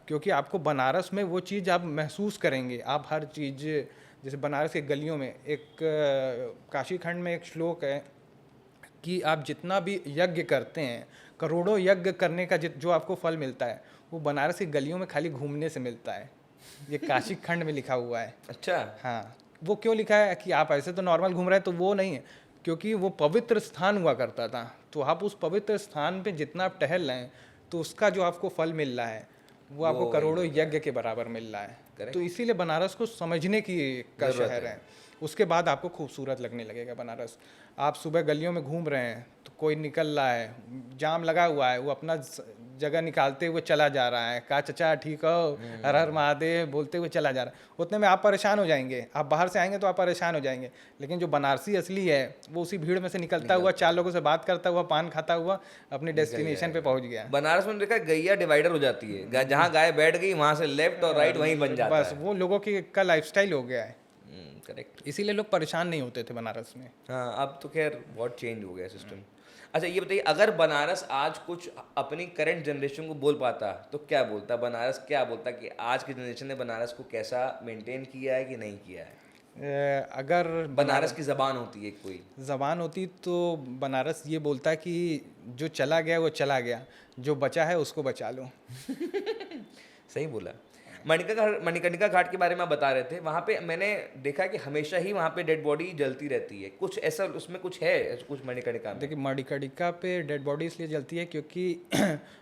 क्योंकि आपको बनारस में वो चीज़ आप महसूस करेंगे। आप हर चीज़, जैसे बनारस की गलियों में एक काशी खंड में एक श्लोक है कि आप जितना भी यज्ञ करते हैं, करोड़ों यज्ञ करने का जो आपको फल मिलता है, वो बनारस की गलियों में खाली घूमने से मिलता है। ये काशी खंड में लिखा हुआ है। अच्छा। हाँ, वो क्यों लिखा है कि आप ऐसे तो नॉर्मल घूम रहे हैं, तो वो नहीं है, क्योंकि वो पवित्र स्थान हुआ करता था। तो आप उस पवित्र स्थान पे जितना आप टहल रहे हैं, तो उसका जो आपको फल मिल रहा है वो आपको वही करोड़ों मिल रहा यज्ञ के बराबर मिल रहा है। Correct. तो इसीलिए बनारस को समझने की का जरूरत शहर है। है। उसके बाद आपको खूबसूरत लगने लगेगा बनारस। आप सुबह गलियों में घूम रहे हैं तो कोई निकल रहा है, जाम लगा हुआ है, वो अपना जगह निकालते हुए चला जा रहा है, कहा चचा ठीक हो, हर हर महादेव बोलते हुए चला जा रहा है। उतने में आप परेशान हो जाएंगे, आप बाहर से आएंगे तो आप परेशान हो जाएंगे। लेकिन जो बनारसी असली है वो उसी भीड़ में से निकलता हुआ, 4 लोगों से बात करता हुआ, पान खाता हुआ अपने डेस्टिनेशन पे पहुंच गया। बनारस में देखा गैया डिवाइडर हो जाती है, जहाँ गाय बैठ गई वहां से लेफ्ट और राइट वहीं बन जाता बस है। वो लोगों की का लाइफस्टाइल हो गया है, करेक्ट। इसीलिए लोग परेशान नहीं होते थे बनारस में। हाँ, अब तो खैर बहुत चेंज हो गया सिस्टम। अच्छा ये बताइए, अगर बनारस आज कुछ अपनी करंट जनरेशन को बोल पाता तो क्या बोलता? बनारस क्या बोलता कि आज की जनरेशन ने बनारस को कैसा मेंटेन किया है कि नहीं किया है? अगर बनारस की जबान होती है कोई, ज़बान होती तो बनारस ये बोलता कि जो चला गया वो चला गया, जो बचा है उसको बचा लो। सही बोला। मणिकर्णिका घाट के बारे में आप बता रहे थे, वहाँ पे मैंने देखा कि हमेशा ही वहाँ पे डेड बॉडी जलती रहती है, कुछ ऐसा उसमें कुछ है, कुछ मणिकर्णिका में? देखिए मणिकर्णिका पे डेड बॉडी इसलिए जलती है क्योंकि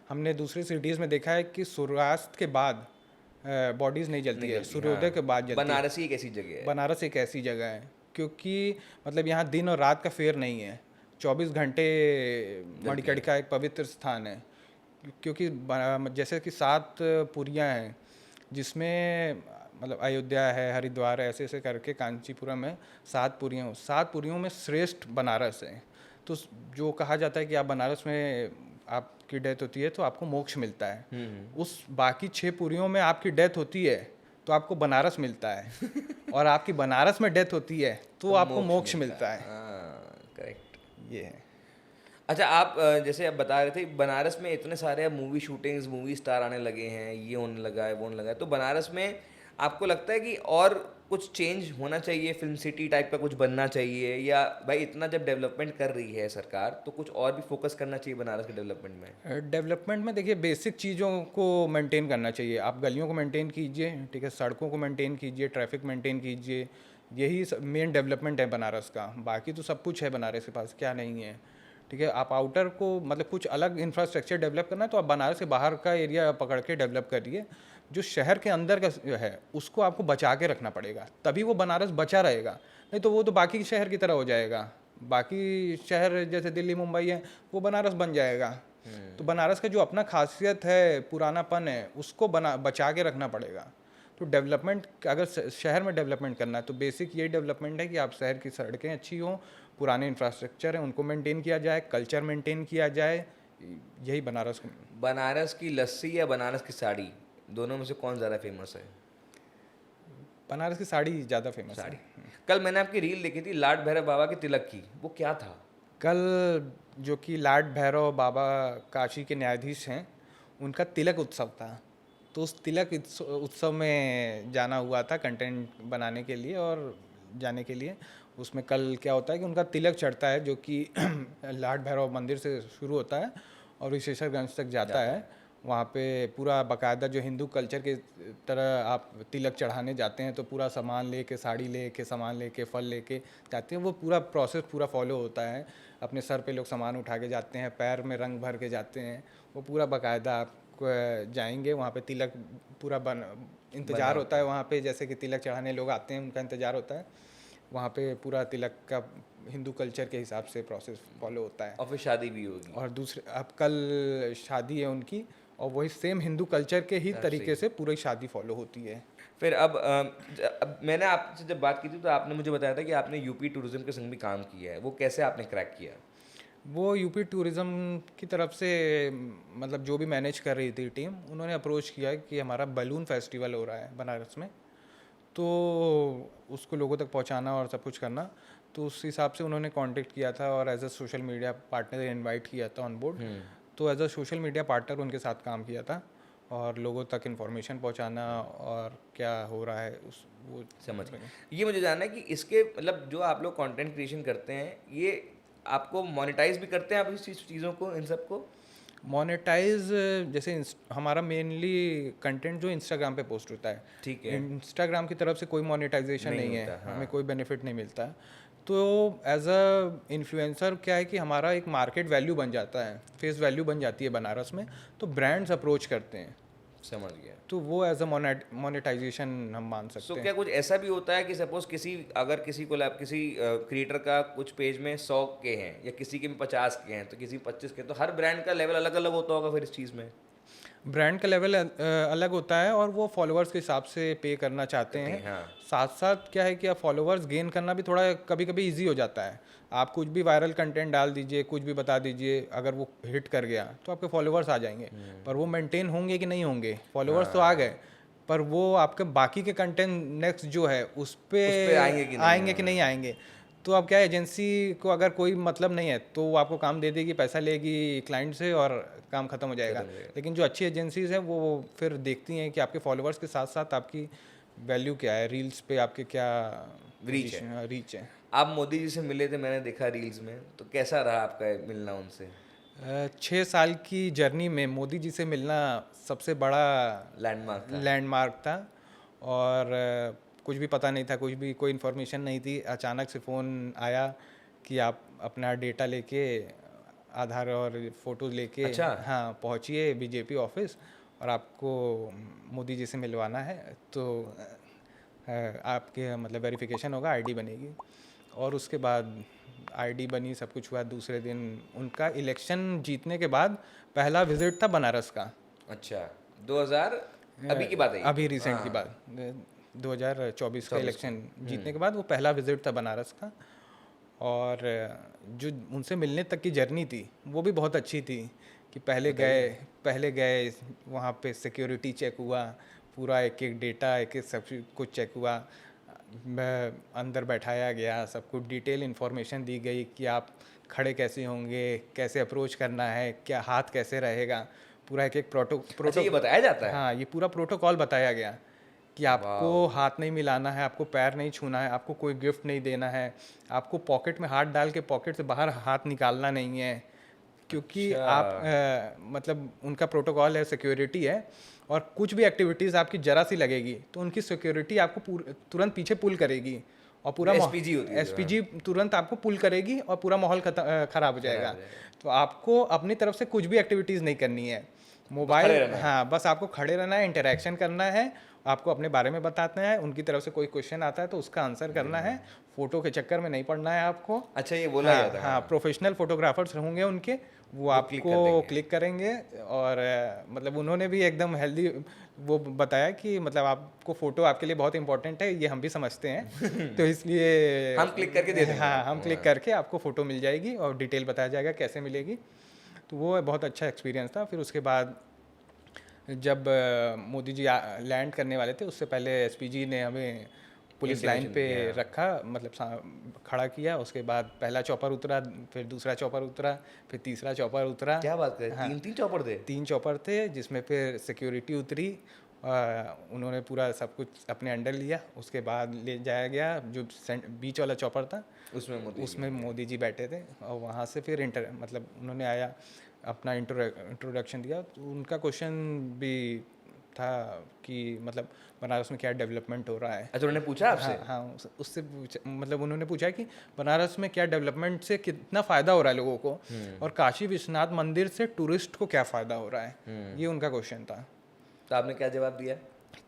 हमने दूसरी सिटीज़ में देखा है कि सूर्यास्त के बाद बॉडीज़ नहीं जलती है, सूर्योदय के बाद जलती है। बनारस ही एक ऐसी जगह है। बनारस एक ऐसी जगह है क्योंकि मतलब यहाँ दिन और रात का फेर नहीं है, 24 घंटे मणिकर्णिका एक पवित्र स्थान है। क्योंकि जैसे कि 7 पुरियाँ हैं, जिसमें मतलब अयोध्या है, हरिद्वार है, ऐसे ऐसे करके कांचीपुरम है, 7 पुरियाँ, 7 पुरियों में श्रेष्ठ बनारस है। तो जो कहा जाता है कि आप बनारस में आपकी डेथ होती है तो आपको मोक्ष मिलता है, उस बाकी 6 पुरियों में आपकी डेथ होती है तो आपको बनारस मिलता है और आपकी बनारस में डेथ होती है तो आपको मोक्ष मिलता है। करेक्ट, ये है। अच्छा आप जैसे आप बता रहे थे बनारस में इतने सारे मूवी शूटिंग्स, मूवी स्टार आने लगे हैं, ये होने लगा है, वो होने लगा है, तो बनारस में आपको लगता है कि और कुछ चेंज होना चाहिए, फिल्म सिटी टाइप का कुछ बनना चाहिए, या भाई इतना जब डेवलपमेंट कर रही है सरकार तो कुछ और भी फोकस करना चाहिए बनारस के डेवलपमेंट में? डेवलपमेंट में देखिए बेसिक चीज़ों को मेंटेन करना चाहिए। आप गलियों को मेंटेन कीजिए, ठीक है, सड़कों को मेंटेन कीजिए, ट्रैफिक मेंटेन कीजिए, यही मेन डेवलपमेंट है बनारस का। बाकी तो सब कुछ है बनारस के पास, क्या नहीं है, ठीक है। आप आउटर को मतलब कुछ अलग इंफ्रास्ट्रक्चर डेवलप करना है तो आप बनारस के बाहर का एरिया पकड़ के डेवलप करिए। जो शहर के अंदर का है उसको आपको बचा के रखना पड़ेगा, तभी वो बनारस बचा रहेगा, नहीं तो वो तो बाकी शहर की तरह हो जाएगा। बाकी शहर जैसे दिल्ली मुंबई है वो बनारस बन जाएगा। तो बनारस का जो अपना खासियत है, पुरानापन है, उसको बचा के रखना पड़ेगा। तो डेवलपमेंट अगर शहर में डेवलपमेंट करना है तो बेसिक यही डेवलपमेंट है कि आप शहर की सड़कें अच्छी हों, पुराने इंफ्रास्ट्रक्चर हैं उनको मेंटेन किया जाए, कल्चर मेंटेन किया जाए। यही बनारस की लस्सी या बनारस की साड़ी, दोनों में से कौन ज़्यादा फेमस है? बनारस की साड़ी ज़्यादा फेमस साड़ी। है। कल मैंने आपकी रील देखी थी लाड भैरव बाबा के तिलक की, वो क्या था? कल जो कि लाड भैरव बाबा काशी के न्यायाधीश हैं, उनका तिलक उत्सव था। तो उस तिलक उत्सव में जाना हुआ था कंटेंट बनाने के लिए और जाने के लिए। उसमें कल क्या होता है कि उनका तिलक चढ़ता है, जो कि लाड भैरव मंदिर से शुरू होता है और विशेषरगंज तक जाता है। वहाँ पे पूरा बाकायदा जो हिंदू कल्चर के तरह आप तिलक चढ़ाने जाते हैं तो पूरा सामान लेके, साड़ी लेके, सामान लेके, फल लेके जाते हैं। वो पूरा प्रोसेस पूरा फॉलो होता है। अपने सर पे लोग सामान उठा के जाते हैं, पैर में रंग भर के जाते हैं। वो पूरा बाकायदा आप जाएंगे वहाँ पे तिलक पूरा इंतज़ार होता है वहाँ पे, जैसे कि तिलक चढ़ाने लोग आते हैं उनका इंतज़ार होता है। वहाँ पे पूरा तिलक का हिंदू कल्चर के हिसाब से प्रोसेस फॉलो होता है। और फिर शादी भी होगी। और दूसरे अब कल शादी है उनकी और वही सेम हिंदू कल्चर के ही तरीके से पूरी शादी फॉलो होती है। फिर अब मैंने आपसे जब बात की थी तो आपने मुझे बताया था कि आपने यूपी टूरिज्म के संग भी काम किया है, वो कैसे आपने क्रैक किया? वो यूपी टूरिज़्म की तरफ से मतलब जो भी मैनेज कर रही थी टीम, उन्होंने अप्रोच किया कि हमारा बलून फेस्टिवल हो रहा है बनारस में, तो उसको लोगों तक पहुंचाना और सब कुछ करना। तो उस हिसाब से उन्होंने कांटेक्ट किया था और as a social media partner invite किया था ऑन बोर्ड। तो as a social media partner उनके साथ काम किया था और लोगों तक इन्फॉर्मेशन पहुंचाना और क्या हो रहा है उस वो समझ गए। ये मुझे जानना है कि इसके मतलब जो आप लोग कंटेंट क्रिएशन करते हैं, ये आपको मोनेटाइज भी करते हैं आप इस चीज़ों को, इन सब को? मोनेटाइज जैसे हमारा मेनली कंटेंट जो इंस्टाग्राम पे पोस्ट होता है, ठीक है। इंस्टाग्राम की तरफ से कोई मोनेटाइजेशन नहीं है, हाँ। हमें कोई बेनिफिट नहीं मिलता। तो एज अ इन्फ्लुएंसर क्या है कि हमारा एक मार्केट वैल्यू बन जाता है, फेस वैल्यू बन जाती है बनारस में, तो ब्रांड्स अप्रोच करते हैं। समझ गया। तो वो एज अ मोनेटाइजेशन हम मान सकते हैं। क्या कुछ ऐसा भी होता है कि सपोज अगर किसी क्रिएटर का कुछ पेज में 100 के हैं या किसी के में 50 के हैं तो किसी 25 के, तो हर ब्रांड का लेवल अलग अलग होता होगा फिर इस चीज़ में? ब्रांड का लेवल अलग होता है और वो फॉलोअर्स के हिसाब से पे करना चाहते हैं। हाँ। साथ साथ क्या है कि आप फॉलोअर्स गेन करना भी थोड़ा कभी कभी इजी हो जाता है। आप कुछ भी वायरल कंटेंट डाल दीजिए, कुछ भी बता दीजिए, अगर वो हिट कर गया तो आपके फॉलोअर्स आ जाएंगे। पर वो मेंटेन होंगे कि नहीं होंगे? फॉलोअर्स तो आ गए, पर वो आपके बाकी के कंटेंट नेक्स्ट जो है उस पे आएंगे कि नहीं आएंगे? तो अब क्या, एजेंसी को अगर कोई मतलब नहीं है तो वो आपको काम दे देगी, पैसा लेगी क्लाइंट से और काम खत्म हो जाएगा। लेकिन जो अच्छी एजेंसीज हैं वो फिर देखती हैं कि आपके फॉलोअर्स के साथ साथ आपकी वैल्यू क्या है, रील्स पे आपके क्या रीच है। आप मोदी जी से मिले थे, मैंने देखा रील्स में, तो कैसा रहा आपका मिलना उनसे? 6 साल की जर्नी में मोदी जी से मिलना सबसे बड़ा लैंडमार्क था। और कुछ भी पता नहीं था, कुछ भी कोई इन्फॉर्मेशन नहीं थी। अचानक से फ़ोन आया कि आप अपना डेटा लेके, आधार और फ़ोटो लेके, अच्छा। हाँ, पहुँचिए बीजेपी ऑफिस और आपको मोदी जी से मिलवाना है। तो आपके मतलब वेरिफिकेशन होगा, आईडी बनेगी। और उसके बाद आईडी बनी, सब कुछ हुआ। दूसरे दिन उनका इलेक्शन जीतने के बाद पहला विजिट था बनारस का। अच्छा, 2000 अभी की बात है? अभी रिसेंट की बात, 2024 का इलेक्शन जीतने के बाद वो पहला विजिट था बनारस का। और जो उनसे मिलने तक की जर्नी थी वो भी बहुत अच्छी थी कि पहले गए वहाँ पे सिक्योरिटी चेक हुआ, पूरा एक एक डेटा, एक एक सब कुछ चेक हुआ, अंदर बैठाया गया, सब कुछ डिटेल इन्फॉर्मेशन दी गई कि आप खड़े कैसे होंगे, कैसे अप्रोच करना है, क्या हाथ कैसे रहेगा, पूरा एक एक अच्छा, ये बताया जाता है? हाँ, ये पूरा प्रोटोकॉल बताया गया कि आपको हाथ नहीं मिलाना है, आपको पैर नहीं छूना है, आपको कोई गिफ्ट नहीं देना है, आपको पॉकेट में हाथ डाल के पॉकेट से बाहर हाथ निकालना नहीं है, क्योंकि आप मतलब उनका प्रोटोकॉल है, सिक्योरिटी है। और कुछ भी एक्टिविटीज़ आपकी जरा सी लगेगी तो उनकी सिक्योरिटी आपको तुरंत पीछे पुल करेगी और पूरा एसपीजी तुरंत आपको पुल करेगी और पूरा माहौल ख़राब हो जाएगा। तो आपको अपनी तरफ से कुछ भी एक्टिविटीज़ नहीं करनी है, मोबाइल, हाँ, बस आपको खड़े रहना है, इंटरेक्शन करना है आपको अपने बारे में बताते हैं, उनकी तरफ से कोई क्वेश्चन आता है तो उसका आंसर करना है, फोटो के चक्कर में नहीं पड़ना है आपको। अच्छा, ये बोला गया था। हाँ, प्रोफेशनल फोटोग्राफर्स होंगे उनके, वो आपको क्लिक करेंगे। और मतलब उन्होंने भी एकदम हेल्दी वो बताया कि मतलब आपको फ़ोटो आपके लिए बहुत इंपॉर्टेंट है, ये हम भी समझते हैं तो इसलिए हम क्लिक करके दे देंगे। हाँ, हम क्लिक करके आपको फ़ोटो मिल जाएगी और डिटेल बताया जाएगा कैसे मिलेगी। तो वो बहुत अच्छा एक्सपीरियंस था। फिर उसके बाद जब मोदी जी लैंड करने वाले थे, उससे पहले एसपीजी ने हमें पुलिस लाइन पे रखा, मतलब खड़ा किया। उसके बाद पहला चॉपर उतरा, फिर दूसरा चॉपर उतरा, फिर तीसरा चॉपर उतरा। क्या बात कर, हाँ, तीन चॉपर थे? 3 चॉपर थे, जिसमें फिर सिक्योरिटी उतरी। उन्होंने पूरा सब कुछ अपने अंडर लिया। उसके बाद ले जाया गया जो बीच वाला चॉपर था, उसमें मोदी जी बैठे थे। और वहाँ से फिर मतलब उन्होंने आया, अपना इंट्रोडक्शन दिया। तो उनका क्वेश्चन भी था कि मतलब बनारस में क्या डेवलपमेंट हो रहा है। अच्छा, उन्होंने पूछा आपसे? हाँ, उससे मतलब उन्होंने पूछा कि बनारस में क्या डेवलपमेंट से कितना फ़ायदा हो रहा है लोगों को, और काशी विश्वनाथ मंदिर से टूरिस्ट को क्या फ़ायदा हो रहा है, ये उनका क्वेश्चन था। तो आपने क्या जवाब दिया?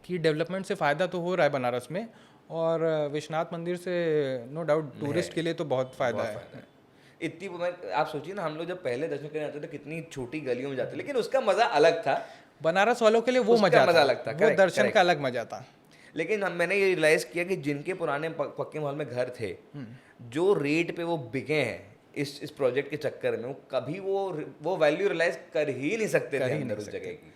कि डेवलपमेंट से फ़ायदा तो हो रहा है बनारस में, और विश्वनाथ मंदिर से नो डाउट टूरिस्ट के लिए तो बहुत फ़ायदा है। आप सोचिए ना, हम लोग जब पहले दर्शन करने जाते थे कितनी छोटी गलियों में जाते, लेकिन उसका मज़ा अलग था। बनारस वालों के लिए वो मज़ा अलग था, वो दर्शन का अलग मज़ा था। लेकिन मैंने ये रियलाइज़ किया कि जिनके पुराने पक्के महल में घर थे, जो रेट पे वो बिके हैं इस प्रोजेक्ट के चक्कर में, वो कभी वो वैल्यू रियलाइज कर ही नहीं सकते थे अंदर उस जगह की।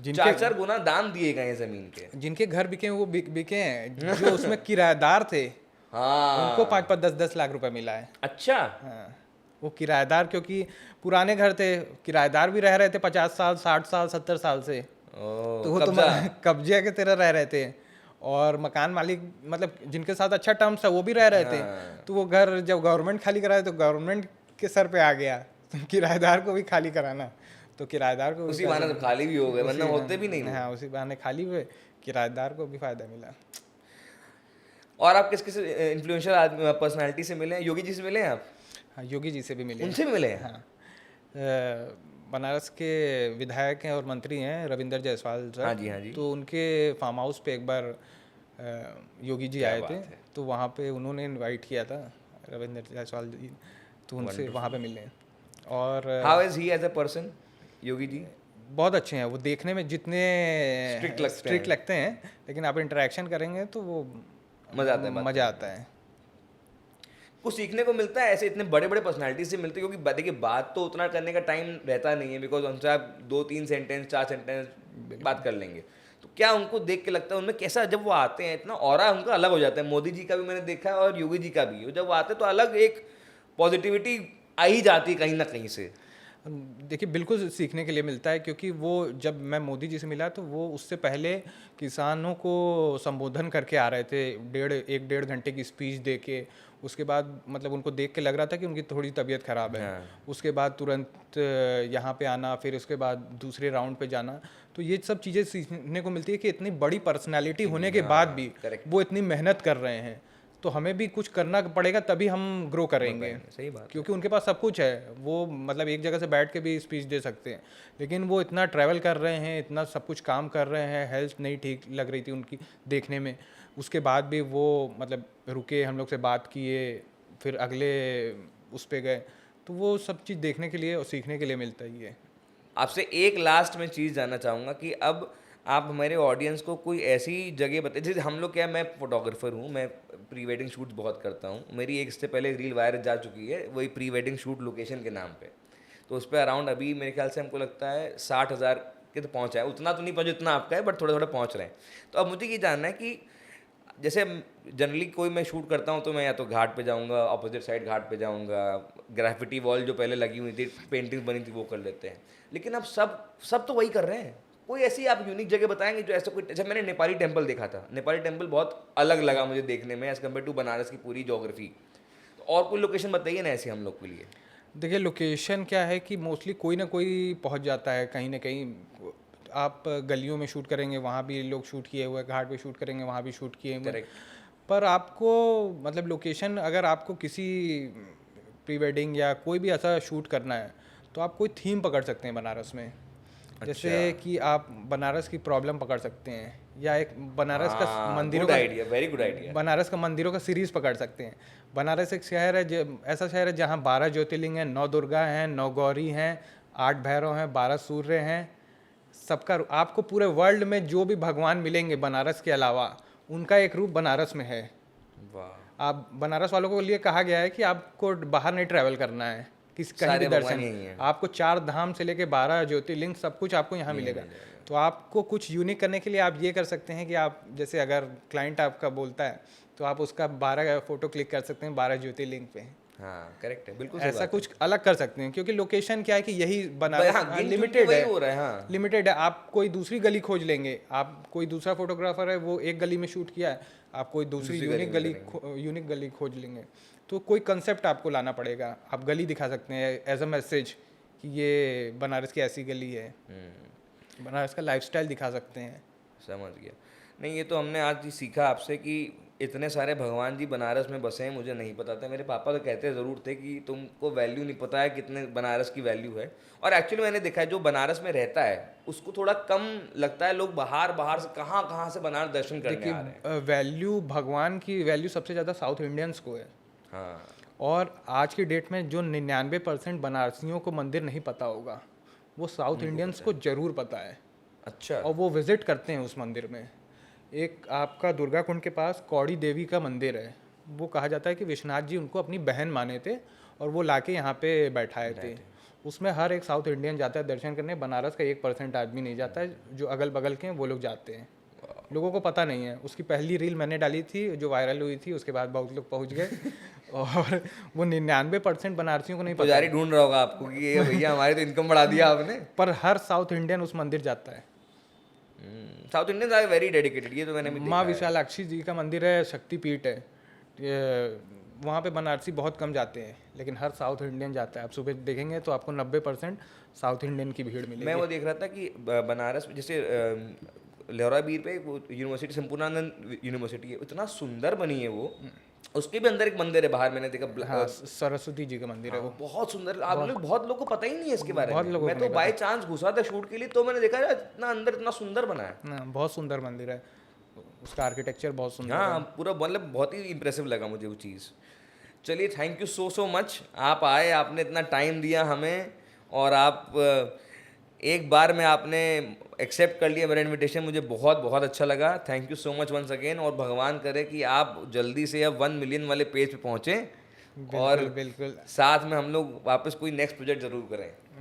जिनके 4 गुना दाम दिए गए हैं ज़मीन के। जिनके घर बिके वो बिके हैं, जो उसमें किराएदार थे, हाँ, उनको 5-5 10-10 लाख रुपए मिला है। अच्छा। हाँ, वो किराएदार, क्योंकि पुराने घर थे, किराएदार भी रह रहे थे 50 साल 60 साल 70 साल से, तो वो तो कब्जे के तरह रह रहे थे। और मकान मालिक मतलब जिनके साथ अच्छा टर्म्स था वो भी रह रहे थे। तो वो घर जब गवर्नमेंट खाली कराए तो गवर्नमेंट के सर पे आ गया, तो किराएदार को भी खाली कराना, तो किराएदार को उसी बहाने तो खाली भी हो गए, वरना होते भी नहीं। हाँ, उसी बहाने खाली हुए, किराएदार को भी फायदा मिला। और आप किस किस इन्फ्लुएंशियल पर्सनालिटी से मिले हैं? योगी जी से मिले हैं आप? हाँ, योगी जी से भी मिले। उनसे भी मिले हैं? हाँ, बनारस के विधायक हैं और मंत्री हैं रविंदर जायसवाल सर। हाँ जी, हाँ जी। तो उनके फार्म हाउस पे एक बार योगी जी आए थे, तो वहाँ पे उन्होंने इनवाइट किया था रविंदर जायसवाल जी, तो उनसे वहाँ पे मिले। और how is he as a person, Yogi ji? बहुत अच्छे हैं वो, देखने में जितने स्ट्रिक्ट लगते हैं, लेकिन आप इंटरेक्शन करेंगे तो वो मज़ा आता है। कुछ सीखने को मिलता है ऐसे इतने बड़े बड़े पर्सनालिटी से मिलते हैं, क्योंकि देखिए बात तो उतना करने का टाइम रहता नहीं है, बिकॉज उनसे आप 2-3 सेंटेंस 4 सेंटेंस बात कर लेंगे। तो क्या उनको देख के लगता है उनमें कैसा, जब वो आते हैं इतना ऑरा उनका अलग हो जाता है। मोदी जी का भी मैंने देखा है और योगी जी का भी, जब वो आते हैं तो अलग एक पॉजिटिविटी आ ही जाती है कहीं ना कहीं से। देखिए, बिल्कुल सीखने के लिए मिलता है, क्योंकि वो जब मैं मोदी जी से मिला तो वो उससे पहले किसानों को संबोधन करके आ रहे थे, 1.5 घंटे की स्पीच दे के। उसके बाद मतलब उनको देख के लग रहा था कि उनकी थोड़ी तबीयत ख़राब है। उसके बाद तुरंत यहाँ पे आना, फिर उसके बाद दूसरे राउंड पे जाना, तो ये सब चीज़ें सीखने को मिलती है कि इतनी बड़ी पर्सनैलिटी होने के बाद भी वो इतनी मेहनत कर रहे हैं, तो हमें भी कुछ करना पड़ेगा, तभी हम ग्रो करेंगे। सही बात, क्योंकि उनके पास सब कुछ है, वो मतलब एक जगह से बैठ के भी स्पीच दे सकते हैं, लेकिन वो इतना ट्रैवल कर रहे हैं, इतना सब कुछ काम कर रहे हैं। हेल्थ नहीं ठीक लग रही थी उनकी देखने में, उसके बाद भी वो मतलब रुके, हम लोग से बात किए, फिर अगले उस पे गए। तो वो सब चीज़ देखने के लिए और सीखने के लिए मिलता ही है। आपसे एक लास्ट में चीज़ जानना चाहूँगा कि अब आप हमारे ऑडियंस को कोई ऐसी जगह बताइए, जैसे हम लोग क्या, मैं फोटोग्राफर हूँ, मैं प्री वेडिंग शूट्स बहुत करता हूँ। मेरी एक इससे पहले रील वायरल जा चुकी है, वही प्री वेडिंग शूट लोकेशन के नाम पे। तो उस पर अराउंड अभी मेरे ख्याल से हमको लगता है 60,000 के तो पहुँचा है। उतना तो नहीं पहुँचा जितना आपका है, बट थोड़ा थोड़ा पहुँच रहे हैं। तो अब मुझे ये जानना है कि जैसे जनरली कोई मैं शूट करता हूँ तो मैं या तो घाट पे जाऊँगा, अपोजिट साइड घाट पे जाऊँगा, ग्राफिटी वॉल जो पहले लगी हुई थी, पेंटिंग बनी थी, वो कर लेते हैं। लेकिन अब सब तो वही कर रहे हैं। कोई ऐसी आप यूनिक जगह बताएंगे जो ऐसा कोई, जैसे मैंने नेपाली टेम्पल देखा था, नेपाली टेम्पल बहुत अलग लगा मुझे देखने में एज़ कम्पेयर टू बनारस की पूरी जोग्राफी। तो और कोई लोकेशन बताइए ना ऐसी हम लोग के लिए। देखिए, लोकेशन क्या है कि मोस्टली कोई ना कोई पहुंच जाता है कहीं ना कहीं। आप गलियों में शूट करेंगे, वहाँ भी लोग शूट किए हुए, घाट पे शूट करेंगे, वहाँ भी शूट किए हुए। पर आपको मतलब लोकेशन, अगर आपको किसी प्री वेडिंग या कोई भी ऐसा शूट करना है तो आप कोई थीम पकड़ सकते हैं बनारस में। जैसे कि आप बनारस की प्रॉब्लम पकड़ सकते हैं, या एक बनारस का मंदिरों गुड का, idea, very good idea. Banaras का मंदिरों का सीरीज पकड़ सकते हैं। बनारस एक शहर है ऐसा शहर है जहाँ 12 ज्योतिर्लिंग हैं, 9 दुर्गा हैं, 9 गौरी हैं, 8 भैरव हैं, 12 सूर्य हैं। सबका आपको पूरे वर्ल्ड में जो भी भगवान मिलेंगे बनारस के अलावा, उनका एक रूप बनारस में है। वाह, आप बनारस वालों को लिए कहा गया है कि आपको बाहर नहीं ट्रैवल करना है, किस कहीं भी सारे भगवान दर्शन, यही हैं। आपको 4 धाम से लेके 12 ज्योतिर्लिंग सब कुछ आपको यहाँ मिलेगा। तो आपको कुछ यूनिक करने के लिए आप ये कर सकते हैं कि आप जैसे अगर क्लाइंट आपका बोलता है तो आप उसका 12 फोटो क्लिक कर सकते हैं 12 ज्योतिर्लिंग पे। हाँ करेक्ट है, बिल्कुल सही ऐसा बात कुछ अलग कर सकते हैं, क्योंकि लोकेशन क्या है कि यही है। बनारस हाँ, गिन चुन के लिमिटेड वही है, हो रहा है। हाँ, लिमिटेड है। आप कोई दूसरी गली खोज लेंगे, आप कोई दूसरा फोटोग्राफर है वो एक गली में शूट किया है, आप कोई दूसरी यूनिक गली खोज लेंगे। तो कोई कंसेप्ट आपको लाना पड़ेगा। आप गली दिखा सकते हैं एज अ मैसेज कि ये बनारस की ऐसी गली है, बनारस का लाइफस्टाइल दिखा सकते हैं। समझ गया। नहीं, ये तो हमने आज ही सीखा आपसे कि इतने सारे भगवान जी बनारस में बसे हैं, मुझे नहीं पता था। मेरे पापा तो कहते ज़रूर थे कि तुमको वैल्यू नहीं पता है कितने बनारस की वैल्यू है। और एक्चुअली मैंने देखा है जो बनारस में रहता है उसको थोड़ा कम लगता है। लोग बाहर बाहर से कहाँ कहाँ से बनारस दर्शन करने आ रहे हैं। देखिए, वैल्यू, भगवान की वैल्यू सबसे ज़्यादा साउथ इंडियंस को है। हाँ, और आज की डेट में जो 99% बनारसियों को मंदिर नहीं पता होगा, वो साउथ इंडियंस को जरूर पता है, अच्छा, और वो विजिट करते हैं उस मंदिर में। एक आपका दुर्गा कुंड के पास कौड़ी देवी का मंदिर है, वो कहा जाता है कि विश्वनाथ जी उनको अपनी बहन माने थे और वो लाके यहाँ पे बैठाए थे। उसमें हर एक साउथ इंडियन जाता है दर्शन करने। बनारस का 1% आदमी नहीं जाता है, जो अगल बगल के हैं वो लोग जाते हैं। लोगों को पता नहीं है। उसकी पहली रील मैंने डाली थी जो वायरल हुई थी, उसके बाद बहुत लोग पहुंच गए और वो 99% बनारसियों को नहीं पता। पुजारी ढूंढ रहा होगा आपको कि ये भैया हमारी तो इनकम बढ़ा दिया आपने। पर हर साउथ इंडियन उस मंदिर जाता है। South Indians are very dedicated, ये तो मैंने भी माँ देखा है। विशालाक्षी जी का मंदिर है, शक्तिपीठ है। वहाँ पे बनारसी बहुत कम जाते हैं, लेकिन हर साउथ इंडियन जाता है। आप सुबह देखेंगे तो आपको 90% साउथ इंडियन की भीड़ मिलेगी। मैं वो देख रहा था कि बनारस में जैसे लेहरा बीर पे वो यूनिवर्सिटी, संपूर्णानंद यूनिवर्सिटी है, इतना सुंदर बनी है वो। उसके भी अंदर एक मंदिर है बाहर, मैंने देखा। हाँ, सरस्वती जी का मंदिर है वो। बहुत सुंदर। आप लोग, बहुत लोगों को पता ही नहीं है इसके बारे बहुत में। लोगों मैं को तो नहीं बाय चांस घुसा था शूट के लिए, तो मैंने देखा यार इतना अंदर इतना सुंदर बना है। ना, बहुत सुंदर मंदिर है, उसका आर्किटेक्चर बहुत सुंदर है। हाँ, पूरा मतलब बहुत ही इंप्रेसिव लगा मुझे वो चीज़। चलिए, थैंक यू सो मच। आप आए, आपने इतना टाइम दिया हमें, और आप एक बार में आपने एक्सेप्ट कर लिया मेरा इनविटेशन। मुझे बहुत बहुत अच्छा लगा। Thank you so much once again. और भगवान करे कि आप जल्दी से अब 1 मिलियन वाले पेज पे पहुँचें, और बिल्कुल। साथ में हम लोग वापस कोई नेक्स्ट प्रोजेक्ट ज़रूर करें।